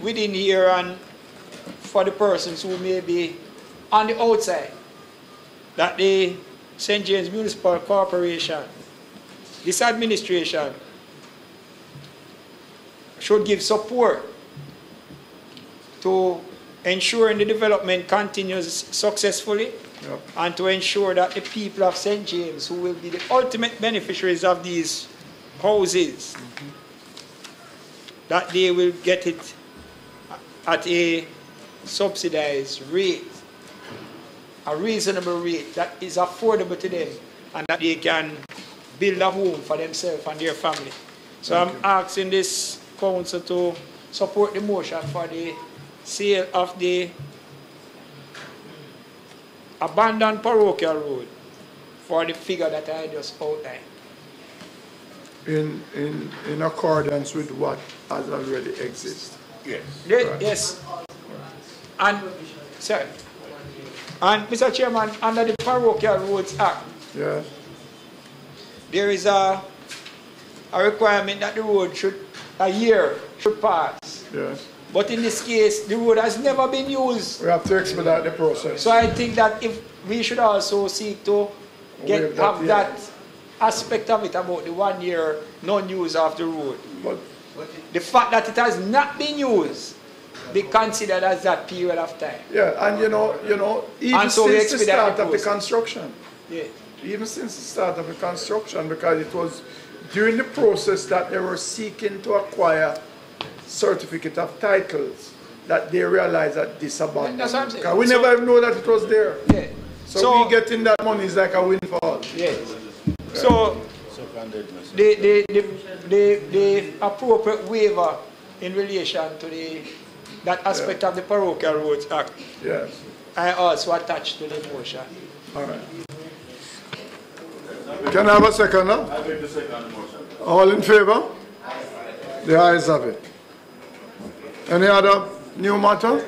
within here and for the persons who may be on the outside that the St. James Municipal Corporation, this administration, should give support to ensuring the development continues successfully, and to ensure that the people of St. James, who will be the ultimate beneficiaries of these houses, that they will get it at a subsidized rate, a reasonable rate that is affordable to them, and that they can build a home for themselves and their family. So I'm asking this council to support the motion for the sale of the abandoned parochial road for the figure that I just outlined. In accordance with what has already exists. Yes. Yes. And, sir, and Mr. Chairman, under the Parochial Roads Act, yes, there is a requirement that the road a year should pass. Yes. But in this case, the road has never been used. We have to expedite the process. So I think that if we should also seek to have that aspect of it about the 1 year non-use of the road. But the fact that it has not been used be considered as that period of time. Yeah, and you know, even so since the start of the construction, yeah, even since the start of the construction, because it was during the process that they were seeking to acquire certificate of titles that they realized that this abandoned. That's what I'm saying. Because we never even know that it was there. Yeah. So we getting that money is like a windfall. Yes. Yeah. So the appropriate waiver in relation to that aspect of the Parochial Roads Act, yes, I also attached to the motion. All right. Can I have a second now? I make the second motion. All in favor? The ayes have it. Any other new matter?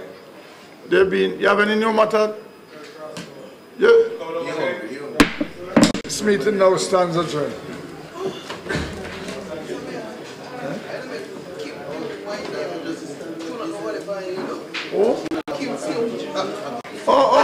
You have any new matter? Yeah. This meeting now stands adjourned. Oh? Oh,